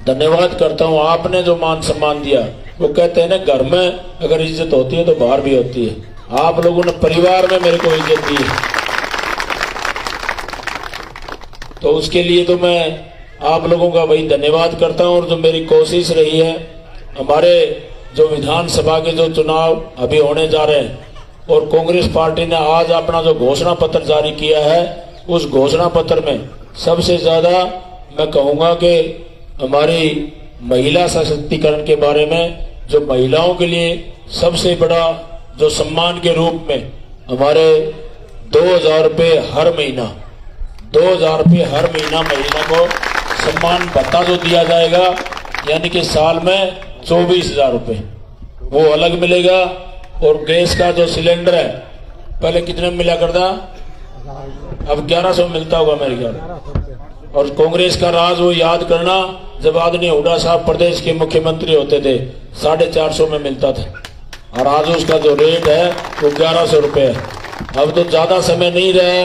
धन्यवाद करता हूँ आपने जो मान सम्मान दिया। वो कहते हैं ना, घर में अगर इज्जत होती है तो बाहर भी होती है। आप लोगों ने परिवार में मेरे को इज्जत दी है, तो उसके लिए तो मैं आप लोगों का भाई धन्यवाद करता हूँ। और जो मेरी कोशिश रही है, हमारे जो विधानसभा के जो चुनाव अभी होने जा रहे हैं, और कांग्रेस पार्टी ने आज अपना जो घोषणा पत्र जारी किया है, उस घोषणा पत्र में सबसे ज्यादा मैं कहूंगा कि हमारी महिला सशक्तिकरण के बारे में, जो महिलाओं के लिए सबसे बड़ा जो सम्मान के रूप में हमारे 2000 रुपये हर महीना, 2000 रुपये हर महीना महिला को सम्मान भत्ता जो दिया जाएगा, यानी कि साल में 24,000 रुपये वो अलग मिलेगा। और गैस का जो सिलेंडर है, पहले कितने में मिला करता, अब 1100 मिलता होगा मेरे ख्याल। और कांग्रेस का राज वो याद करना, जब आदरणीय हुड्डा साहब प्रदेश के मुख्यमंत्री होते थे 450 में मिलता था, और आज उसका जो रेट है वो 1100 रुपये है। अब तो ज्यादा समय नहीं रहा,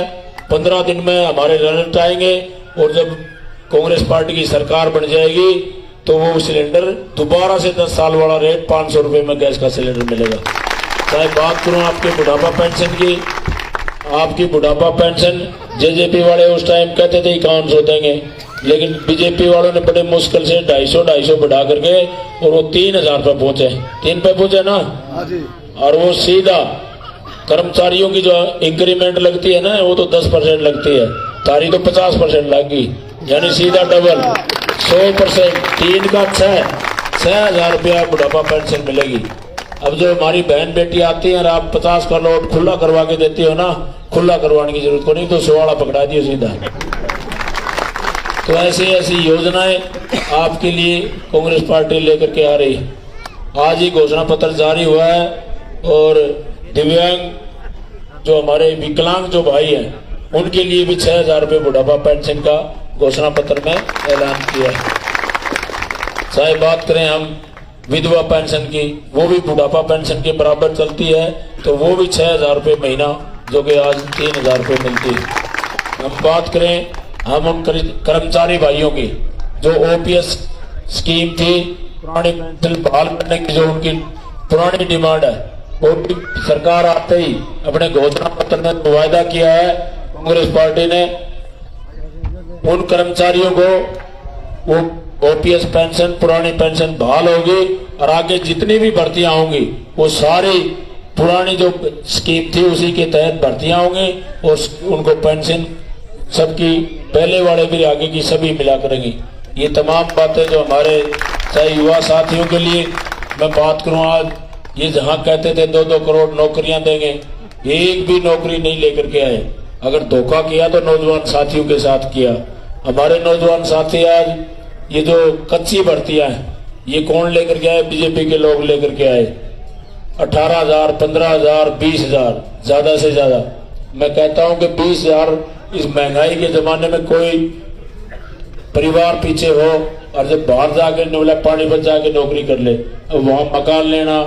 15 दिन में हमारे रिजल्ट आएंगे, और जब कांग्रेस पार्टी की सरकार बन जाएगी तो वो सिलेंडर दोबारा से 10 साल वाला रेट 500 रुपये में गैस का सिलेंडर मिलेगा। चाहे बात करूं आपके बुढ़ापा पेंशन की, आपकी बुढ़ापा पेंशन जेजेपी वाले उस टाइम कहते थे 5100 देंगे, लेकिन बीजेपी वालों ने बड़े मुश्किल से 250 बढ़ा करके और वो 3000 पे पहुंचे, 3 पे पहुंचे ना। और वो सीधा कर्मचारियों की जो इंक्रीमेंट लगती है ना, वो तो 10% लगती है, तारी तो 50% लगी, यानी सीधा डबल 100%। 3 का 6,000 रुपया बुढ़ापा पेंशन मिलेगी। अब जो हमारी बहन बेटी आती है और आप 50 का नोट खुला करवा के देती हो ना, खुला करवाने की जरूरत को नहीं, तो सुवाड़ा पकड़ा दियो सीधा। तो ऐसी ऐसी योजनाएं आपके लिए कांग्रेस पार्टी लेकर के आ रही है। आज ही घोषणा पत्र जारी हुआ है, और दिव्यांग जो हमारे विकलांग जो भाई हैं, उनके लिए भी 6,000 रुपये बुढ़ापा पेंशन का घोषणा पत्र में ऐलान किया है। चाहे बात करें हम विधवा पेंशन की, वो भी बुढ़ापा पेंशन के बराबर चलती है, तो वो भी 6,000 रुपये महीना, जो कि आज 3,000 रुपये मिलती है। हम बात करें हम उन कर्मचारी भाइयों की, जो OPS स्कीम थी, पुरानी पेंशन बहाल करने की जो उनकी पुरानी डिमांड है, वो भी सरकार आते ही अपने घोषणा पत्र में वायदा किया है कांग्रेस पार्टी ने, उन कर्मचारियों को वो OPS पेंशन, पुरानी पेंशन बहाल होगी, और आगे जितनी भी भर्तियां होंगी वो सारी पुरानी जो स्कीम थी उसी के तहत भर्तियां होंगी, और उनको पेंशन सबकी पहले वाले भी आगे की सभी मिला करेंगी। ये तमाम बातें जो हमारे चाहे युवा साथियों के लिए मैं बात करूं, आज ये जहां कहते थे 2-2 करोड़ नौकरियां देंगे, एक भी नौकरी नहीं लेकर के आए। अगर धोखा किया तो नौजवान साथियों के साथ किया। हमारे नौजवान साथी आज ये जो कच्ची भर्तियां हैं, ये कौन लेकर के आए, बीजेपी के लोग लेकर के आए। 18,000, 15,000, 20,000, ज्यादा से ज्यादा मैं कहता हूं कि 20,000 इस महंगाई के जमाने में कोई परिवार पीछे हो, और जब बाहर जाके नोला पानी पर जाके नौकरी कर ले, अब वहां मकान लेना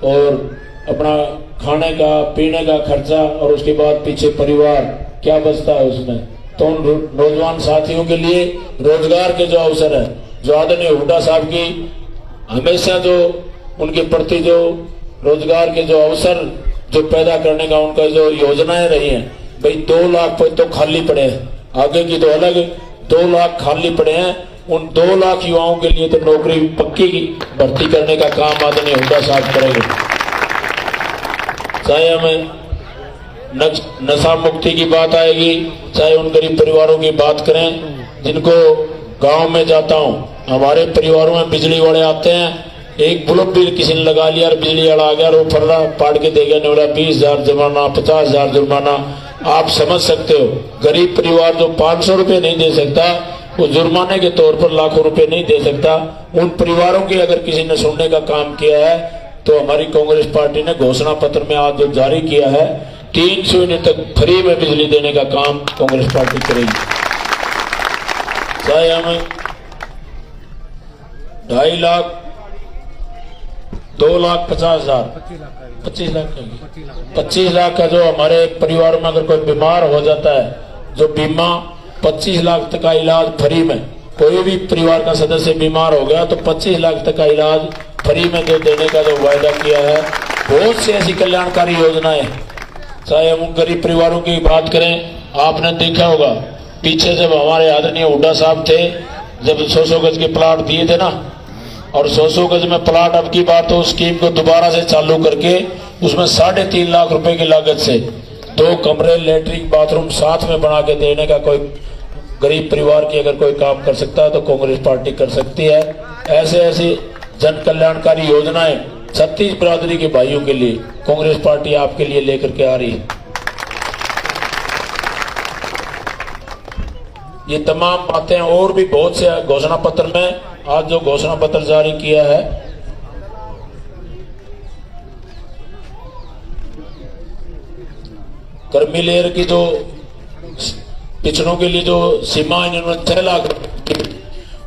और अपना खाने का पीने का खर्चा, और उसके बाद पीछे परिवार, क्या बचता है उसमें। तो उन नौजवान साथियों के लिए रोजगार के जो अवसर है, जो आदरणीय हुड्डा साहब की हमेशा जो उनके प्रति जो रोजगार के जो अवसर जो पैदा करने का उनका जो योजनाएं रही हैं, भाई 2 लाख पर तो खाली पड़े हैं, आगे की तो अलग, 2 लाख खाली पड़े हैं। उन 2 लाख युवाओं के लिए तो नौकरी पक्की की भर्ती करने का काम आदरणीय हुड्डा साहब करेंगे। चाहे हमें नशा मुक्ति की बात आएगी, चाहे उन गरीब परिवारों की बात करें जिनको गांव में जाता हूं, हमारे परिवारों में बिजली वाले आते हैं, एक बल्ब भी किसी ने लगा लिया और बिजली वाला आ गया और वो फर्रा पाड़ के दे गया, ने बोला 20,000 जुर्माना, 50,000 जुर्माना। आप समझ सकते हो गरीब परिवार जो 500 रुपए नहीं दे सकता, वो जुर्माने के तौर पर लाखों रुपए नहीं दे सकता। उन परिवारों की अगर किसी ने सुनने का काम किया है तो हमारी कांग्रेस पार्टी ने घोषणा पत्र में आज जो जारी किया है 300 यूनिट तक फ्री में बिजली देने का काम कांग्रेस पार्टी करेगी। चाहे हमें 2.5 लाख, 2,50,000, 25 लाख का जो हमारे परिवार में अगर कोई बीमार हो जाता है, जो बीमा 25 लाख तक का इलाज फ्री में, कोई भी परिवार का सदस्य बीमार हो गया तो 25 लाख तक का इलाज फ्री में जो देने का जो वायदा किया है। बहुत सी ऐसी कल्याणकारी योजनाएं, चाहे हम गरीब परिवारों की बात करें, आपने देखा होगा पीछे जब हमारे आदरणीय हुड्डा साहब थे, जब 100 गज के प्लाट दिए थे ना, और 100 गज में प्लाट अब की बात तो स्कीम को दोबारा से चालू करके उसमें 3.5 लाख रुपए की लागत से 2 कमरे, लैट्रिन, बाथरूम साथ में बना के देने का कोई गरीब परिवार की अगर कोई काम कर सकता है तो कांग्रेस पार्टी कर सकती है। ऐसे ऐसी जन कल्याणकारी योजनाएं 36 बिरादरी के भाइयों के लिए कांग्रेस पार्टी आपके लिए लेकर के आ रही है। ये तमाम बातें और भी बहुत से घोषणा पत्र में, आज जो घोषणा पत्र जारी किया है, कर्मी लेयर की जो पिछड़ों के लिए जो सीमा इन्होंने 6 लाख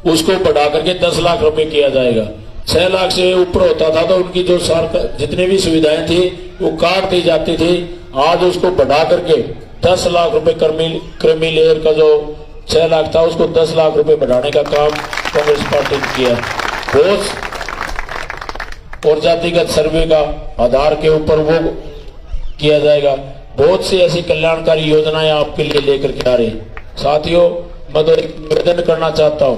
उसको बढ़ा करके 10 लाख रुपए किया जाएगा। 6 लाख से ऊपर होता था तो उनकी जो सरकार जितनी भी सुविधाएं थी वो काट दी जाती थी। आज उसको बढ़ा करके 10 लाख रुपए कर्मी लेयर का जो 6 लाख था उसको 10 लाख रुपए बढ़ाने का काम कांग्रेस पार्टी ने किया। बहुत और जातिगत सर्वे का आधार के ऊपर वो किया जाएगा। बहुत सी ऐसी कल्याणकारी योजनाएं आपके लिए लेकर के आ रही। साथियों, मैं तो एक निवेदन करना चाहता हूं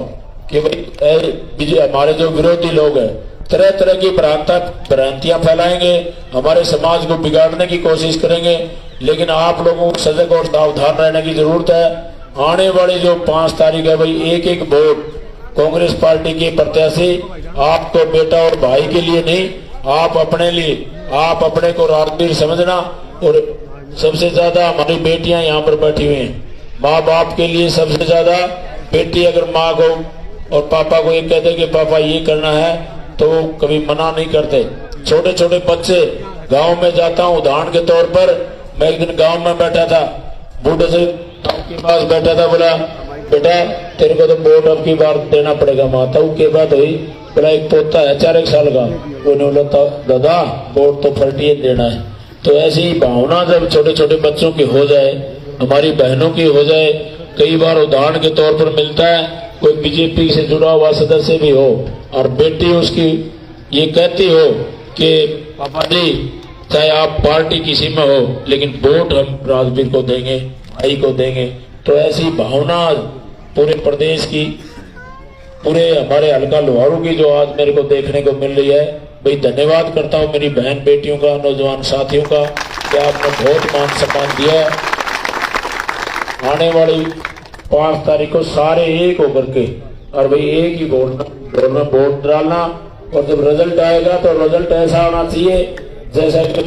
कि भाई हमारे जो विरोधी लोग हैं तरह तरह की भ्रांतियां फैलाएंगे, हमारे समाज को बिगाड़ने की कोशिश करेंगे, लेकिन आप लोगों को सजग और सावधान रहने की जरूरत है। आने वाली जो 5 तारीख है भाई, एक एक वोट कांग्रेस पार्टी के प्रत्याशी आप तो बेटा और भाई के लिए नहीं, आप अपने लिए, आप अपने को राजवीर समझना। और सबसे ज्यादा हमारी बेटियां यहाँ पर बैठी हुई हैं, माँ बाप के लिए सबसे ज्यादा बेटी अगर माँ को और पापा को ये कहते कि पापा ये करना है तो वो कभी मना नहीं करते। छोटे छोटे बच्चे, गांव में जाता हूँ उदाहरण के तौर पर, मैं एक दिन गांव में बैठा था, बूढ़े से के पास बैठा था, बोला बेटा तेरे को तो वोट अब की बार देना पड़ेगा। माता के बात हुई, बोला एक पोता है 4 साल का, उन्होंने बोला दादा वोट तो फर्टी देना है। तो ऐसी भावना जब छोटे छोटे बच्चों की हो जाए, हमारी बहनों की हो जाए, कई बार उदाहरण के तौर पर मिलता है कोई बीजेपी से जुड़ा हुआ सदस्य भी हो और बेटी उसकी ये कहती हो कि पापा जी चाहे आप पार्टी किसी में हो लेकिन वोट हम राजवीर को देंगे, भाई को देंगे। तो ऐसी भावना पूरे प्रदेश की, पूरे हमारे हल्का लोहारू की जो आज मेरे को देखने को मिल रही है, भाई धन्यवाद करता हूं मेरी बहन बेटियों का, नौजवान साथियों का कि आपने बहुत मान सम्मान दिया। आने वाली 5 तारीख को सारे एक होकर के और भाई एक ही वोट डालना, और जब रिजल्ट आएगा तो रिजल्ट ऐसा होना चाहिए जैसा कि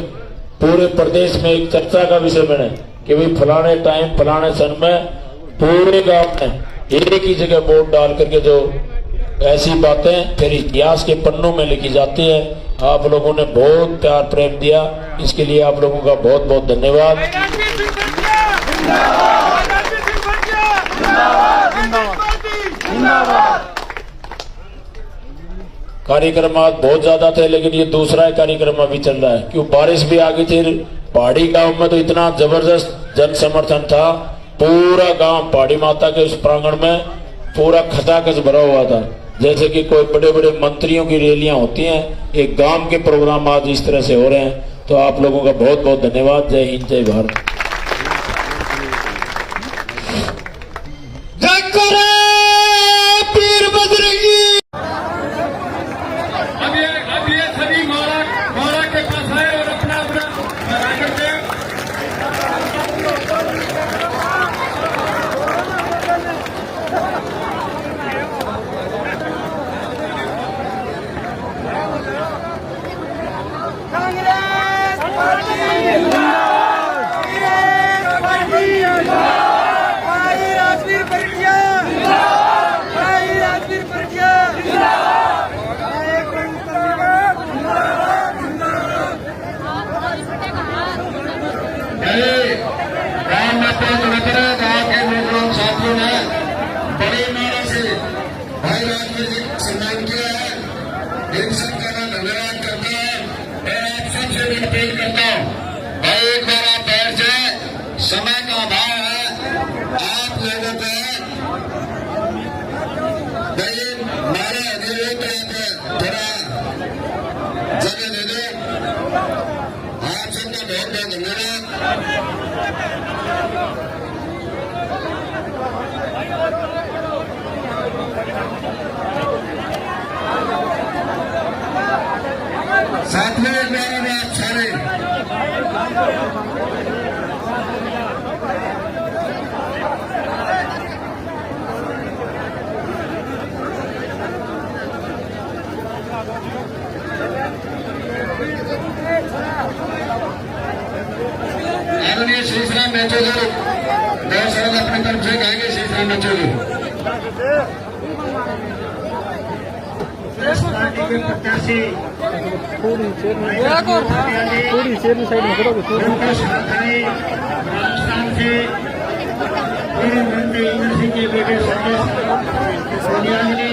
पूरे प्रदेश में एक चर्चा का विषय बने कि भाई फलाने टाइम फलाने सन में पूरे गांव में एक ही जगह वोट डाल करके जो ऐसी बातें फिर इतिहास के पन्नों में लिखी जाती है। आप लोगों ने बहुत प्यार प्रेम दिया, इसके लिए आप लोगों का बहुत बहुत धन्यवाद। कार्यक्रम आज बहुत ज्यादा थे लेकिन ये दूसरा कार्यक्रम अभी चल रहा है, क्यों बारिश भी आ गई थी। पहाड़ी गांव में तो इतना जबरदस्त जन समर्थन था, पूरा गांव पहाड़ी माता के उस प्रांगण में पूरा खचाखच भरा हुआ था। जैसे कि कोई बड़े बड़े मंत्रियों की रैलियां होती हैं, एक गांव के प्रोग्राम आज इस तरह से हो रहे हैं। तो आप लोगों का बहुत बहुत धन्यवाद। जय हिंद, जय भारत। पीर बजरंगी। अब ये सभी माला के पास आए और अपना अपना लगा करते हैं। गांव में गांव के नौजवान साथियों ने बड़ी माला से भाई राजवीर जी का सम्मान किया है। इन सबका मैं धन्यवाद करता हूँ और आप सबसे भी अपील करता हूँ भाई एक बार आप बैठ जाए, समय का अभाव है आप लोगों को भाई माला अनुरोध थोड़ा जगह दे दो। आप सबका बहुत बहुत धन्यवाद। साथियों एक बार में आप सारे आदरणीय श्री श्राम नेचोली बहुत सरल अपनी तरफ से कहेंगे। श्री श्राम नेचोली पार्टी के प्रत्याशी थोड़ी चेयर साइड में करोगे तो राजस्थान से मेरे मंत्री इंद्र सिंह के बेटे संजय सोनिया जी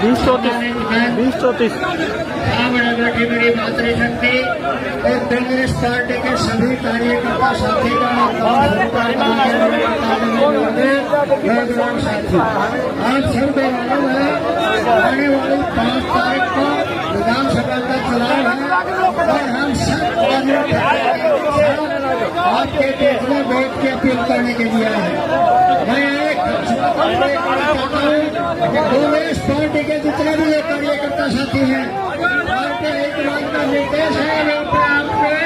2034 बड़ा बैठी मेरी मातृशक्ति और कांग्रेस पार्टी के सभी कार्यकर्ता साथी नौजवान साथी आप सबको मालूम है आने वाली 5 तारीख को विधानसभा का चुनाव है और हम सब आपके देश में वोट की अपील करने के लिए आए हैं। मैं एक कांग्रेस पार्टी के जितने भी ये कार्यकर्ता साथी हैं आपके एक बात का निर्देश है आपके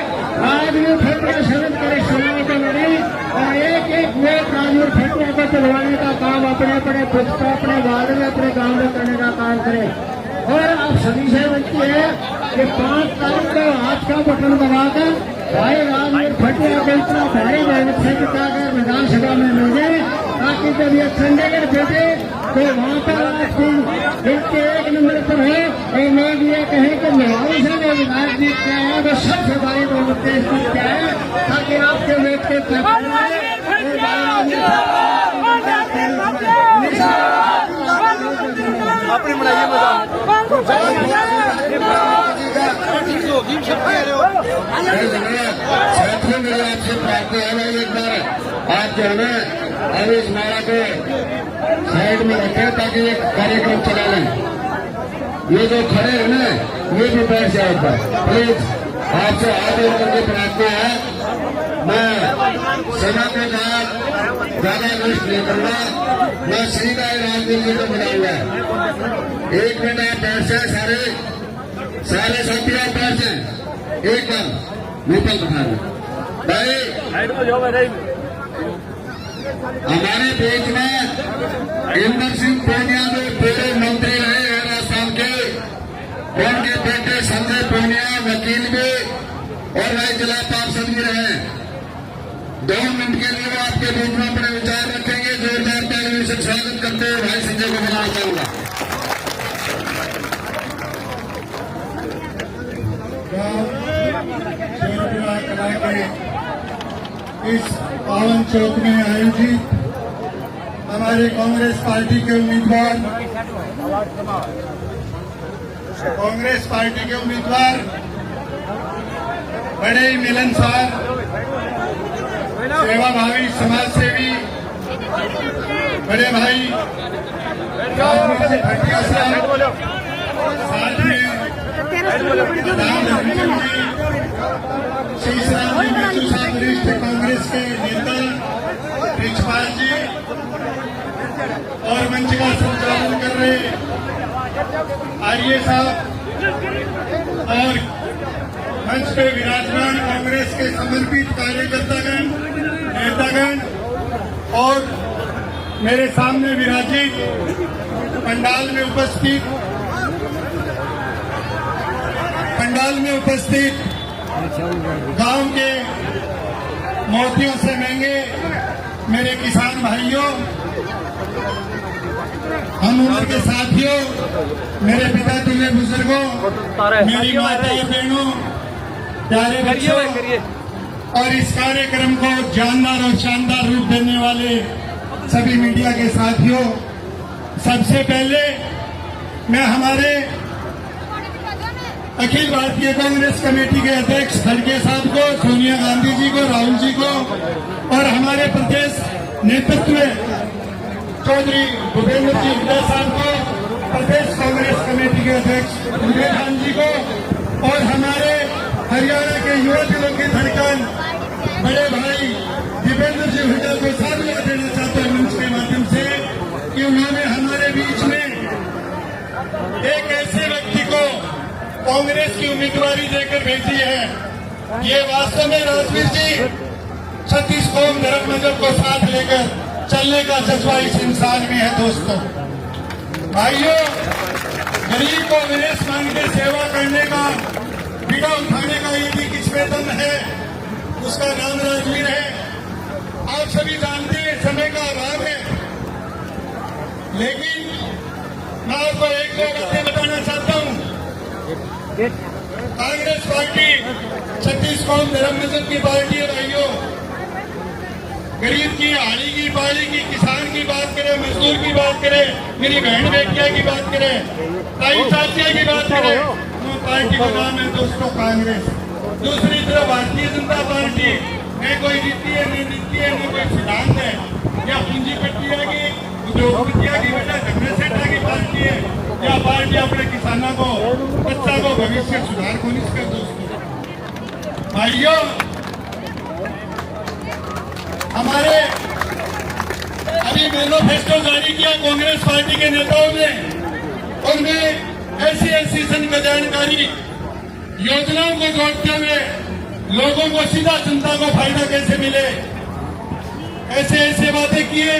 राजवीर फेडरेशन करे चुनाव के लड़ी और एक वोट राजवीर फेडरेशन को चलवाने का काम अपने अपने खुद को अपने वार्ड में अपने गांव में करने का काम करें। और आप सभी से विनती है कि 5 तारीख को हाथ का बटन दबाकर भाई राजवीर फेडरेशन को इतना भारी मेहनत से जिताकर विधानसभा में भेजे ताकि जब ये चंडीगढ़ भेजे तो वहाँ पर आपकी गिनती 1 नंबर पर है और लोग ये कहें कि मेवाड़ी से जो विधायक जीत के आए वो सबसे बड़ी बहुमत से जीत के आए ताकि आपके वोट के अपनी बनाइए साथियों मेरे आपसे प्रार्थना है एक बार आप जो है ना अब इस माला को साइड में रखें ताकि ये कार्यक्रम चला लें। ये जो खड़े हैं ना ये भी बैठ जाए एक बार प्लीज। आपसे हाथ जोड़ करके प्रार्थना है। मैं सभा के बाद ज्यादा वेस्ट नहीं करूंगा, मैं सीधा राजनीति जी को बुलाऊंगा। 1 मिनट आप बैठ जाए सारे साथी आप बैठ जाए एक बार विपल बता भाई। हमारे बीच में इंद्र सिंह पूनिया जो पूरे मंत्री रहे हैं राजस्थान के, उनके बेटे संजय पूनिया वकील भी और वही जिला पार्षद भी रहे। 2 मिनट के लिए वो आपके बीच में अपने विचार रखेंगे। जोरदार तालियों से स्वागत करते हुए भाई संजय को बुलाना चाहूंगा। इस पावन चौक में आयोजित हमारे कांग्रेस पार्टी के उम्मीदवार बड़े ही मिलनसार सेवाभावी समाज सेवी बड़े भाई राजवीर जी भटिया साहब, साथ में श्री श्री नीतू साहब वरिष्ठ कांग्रेस के नेता रिछपाल जी और मंच का संचालन कर रहे आर्य साहब और मंच पे विराजमान कांग्रेस के समर्पित कार्यकर्तागण, नेतागण और मेरे सामने विराजित पंडाल में उपस्थित गांव के मोतियों से महंगे मेरे किसान भाइयों, हम उम्र के साथियों, मेरे पिता तुल्य बुजुर्गों, मेरी माताएं बहनों, प्यारे बच्चों और इस कार्यक्रम को जानदार और शानदार रूप देने वाले सभी मीडिया के साथियों, सबसे पहले मैं हमारे अखिल भारतीय कांग्रेस कमेटी के अध्यक्ष खड़गे साहब को, सोनिया गांधी जी को, राहुल जी को और हमारे प्रदेश नेतृत्व चौधरी भूपेंद्र जी हुड्डा साहब को, प्रदेश कांग्रेस कमेटी के अध्यक्ष उदय खान जी को और हमारे हरियाणा के युवा दिलों की धड़कन बड़े भाई दीपेंद्र जी हुड्डा को साधुवाद देना चाहता हूं मंच के माध्यम से कि उन्होंने हमारे बीच में एक ऐसे व्यक्ति को कांग्रेस की उम्मीदवारी देकर भेजी है। ये वास्तव में राजवीर जी 36 कौम धर्म मजहब को साथ लेकर चलने का जज्बा इस इंसान में है। दोस्तों भाइयों, गरीब को विदेश मांग के सेवा करने का, बीड़ा उठाने का यदि किसमें दम है उसका नाम राजवीर है। आप सभी जानते हैं समय का अभाव है, लेकिन मैं आपको एक दो बातें बताना चाहता हूं। कांग्रेस पार्टी 36 कौम धर्म मजहब की पार्टी है भाइयों। गरीब की, हाड़ी की, पहाड़ी की, किसान की बात करें, मजदूर की बात करें, मेरी बहन बेटिया की बात करें, ताई चाचिया की बात करें, वो पार्टी का नाम है दोस्तों कांग्रेस। दूसरी तरफ भारतीय जनता पार्टी न कोई नीति है, न नीति है, न कोई सिद्धांत है, या पूंजीपतिया की, उद्योगपतिया की, बेटा धर्म सेठा की पार्टी है, या पार्टी अपने किसानों को, बच्चा को भविष्य सुधार को नहीं कर। दोस्तों भाइयों, हमारे अभी मैनिफेस्टो जारी किया कांग्रेस पार्टी के नेताओं ने, उनमें ऐसी जन कल्याणकारी योजनाओं को जोड़ते हुए लोगों को सीधा जनता को फायदा कैसे मिले, ऐसे बातें किए।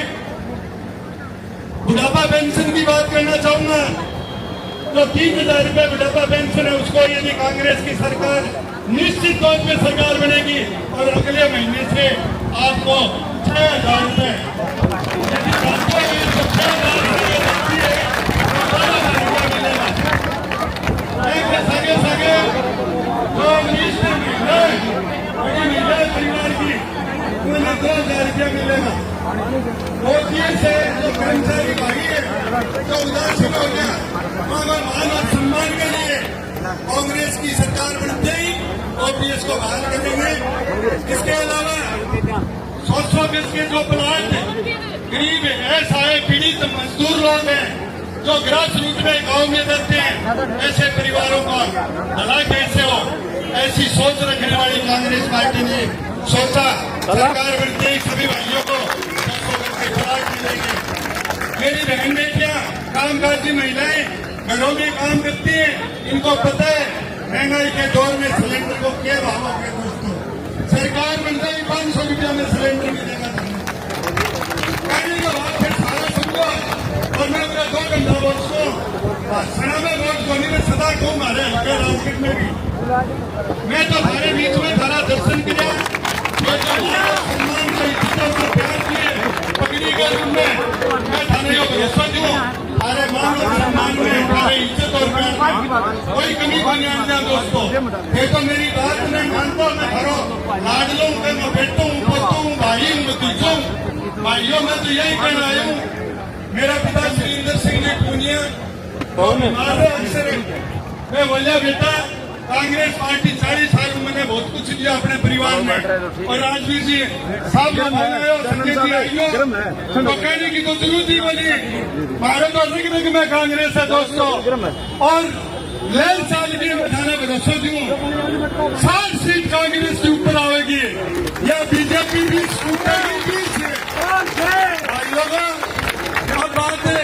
बुढ़ापा पेंशन की बात करना चाहूंगा, जो 3000 रुपये बुढ़ापा पेंशन है उसको यदि कांग्रेस की सरकार निश्चित तौर पर सरकार बनेगी और अगले महीने से आपको 6000 रुपये यदि आपको 6000 रुपये लगती है तो 12,000 रुपये मिलेगा। एक सगे जो लिस्ट बड़ी महिला परिवार की उन्हें 2000 रुपया मिलेगा। ओपीएस से जो कर्मचारी भाई है जो उदासीन हो गया, मगर मान और सम्मान के लिए कांग्रेस की सरकार बनते ही ओपीएस को बहाल कर देंगे। इसके अलावा 100 गज के जो प्लाट गरीब असहाय पीड़ित मजदूर लोग हैं जो ग्रास रूट में गांव में रहते हैं, ऐसे परिवारों का भला कैसे हो, ऐसी सोच रखने वाली कांग्रेस पार्टी ने सोचा सरकार बनते ही सभी भाइयों को 200 गज के प्लाट मिलेंगे। मेरी बहन बेटियां, कामकाजी महिलाएं घरों में काम करती हैं, इनको पता है महंगाई के दौर में सिलेंडर को क्या भाव हो गया। दोस्तों सरकार बनते ही 500 रुपया में सिलेंडर मिलेगा। कहने के बाद फिर सारा समझो और मैं अपना 2 घंटा वोट को सना में वोट को नहीं, मैं सदा कहूँ हमारे हल्के राजगीर में भी मैं तो हमारे बीच में थारा दर्शन किया, सम्मान से इज्जतों से प्यार किए, पगड़ी के रूप में मैं थाने को भरोसा दूँ, अरे मान और सम्मान में हमारे इज्जत और प्यार कोई कमी को नहीं आना। दोस्तों ये तो मेरी बात नहीं मानता, मैं घरों लाडलों में मैं बेटू हूँ, पोतू हूँ, भाई हूँ, भतीजों हूँ। भाइयों मैं तो यही कहना आया हूँ, मेरा पिता सुरेंद्र सिंह ने पूनिया अक्सर मैं बोलिया बेटा कांग्रेस पार्टी 40 साल में मैंने बहुत कुछ दिया अपने परिवार में, और राजवीर जी साहब संजय जी आइयो तो कहने की तो जरूरत ही बोली भारत और में कांग्रेस है। दोस्तों और नए साल की बताना भरोसा दूं 60 सीट कांग्रेस के ऊपर आएगी या बीजेपी भी छूटेगी 20 से। भाई लोगों, क्या बात है,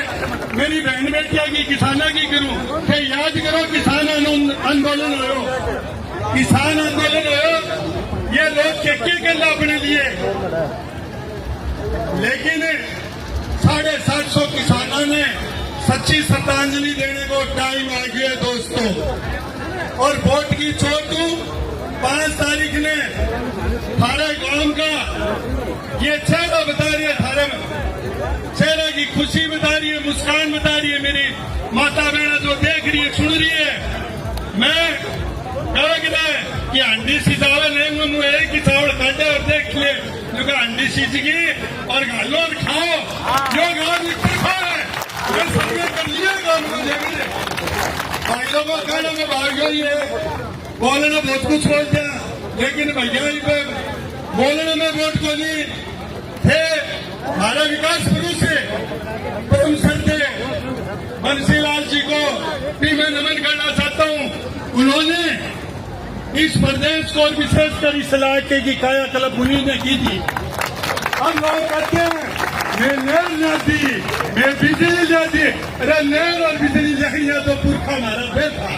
मेरी बहन बेटिया की किसाना की करूं कि याद करो किसान आंदोलन हो, किसान आंदोलन हो, ये लोग के गला अपने लिए, लेकिन 750 किसानों ने सच्ची श्रद्धांजलि देने को टाइम आ गया दोस्तों। और वोट की चोट 5 तारीख ने थारे गांव का ये चेहरा बता रही है, थारे चेहरे की खुशी बता रही है, मुस्कान बता रही है, मेरी माता बहना जो देख रही है, सुन रही है। मैं कि अंडी सिजावे नहीं, मुझे एक ही चावल काटे और देख ले जो अंडी सीज गई और घालो और खाओ, जो गाँव खाओ है मैं सबने कर लिया काम मुझे। भाइयों को कहना मैं भाइयों ये बोलना बहुत कुछ बोलते हैं, लेकिन भैया पे बोलने में वोट को नहीं थे। हमारा विकास पुरुष है परम संत बंसीलाल जी को भी मैं नमन करना चाहता हूँ। उन्होंने इस प्रदेश को और विशेषकर इस इलाके की कायाकल्प उन्हीं ने की थी। हम लोग कहते हैं मैं नहर न दी, मैं बिजली न दी, अरे नहर और बिजली लकड़ियां तो पुरखा हमारा पे था।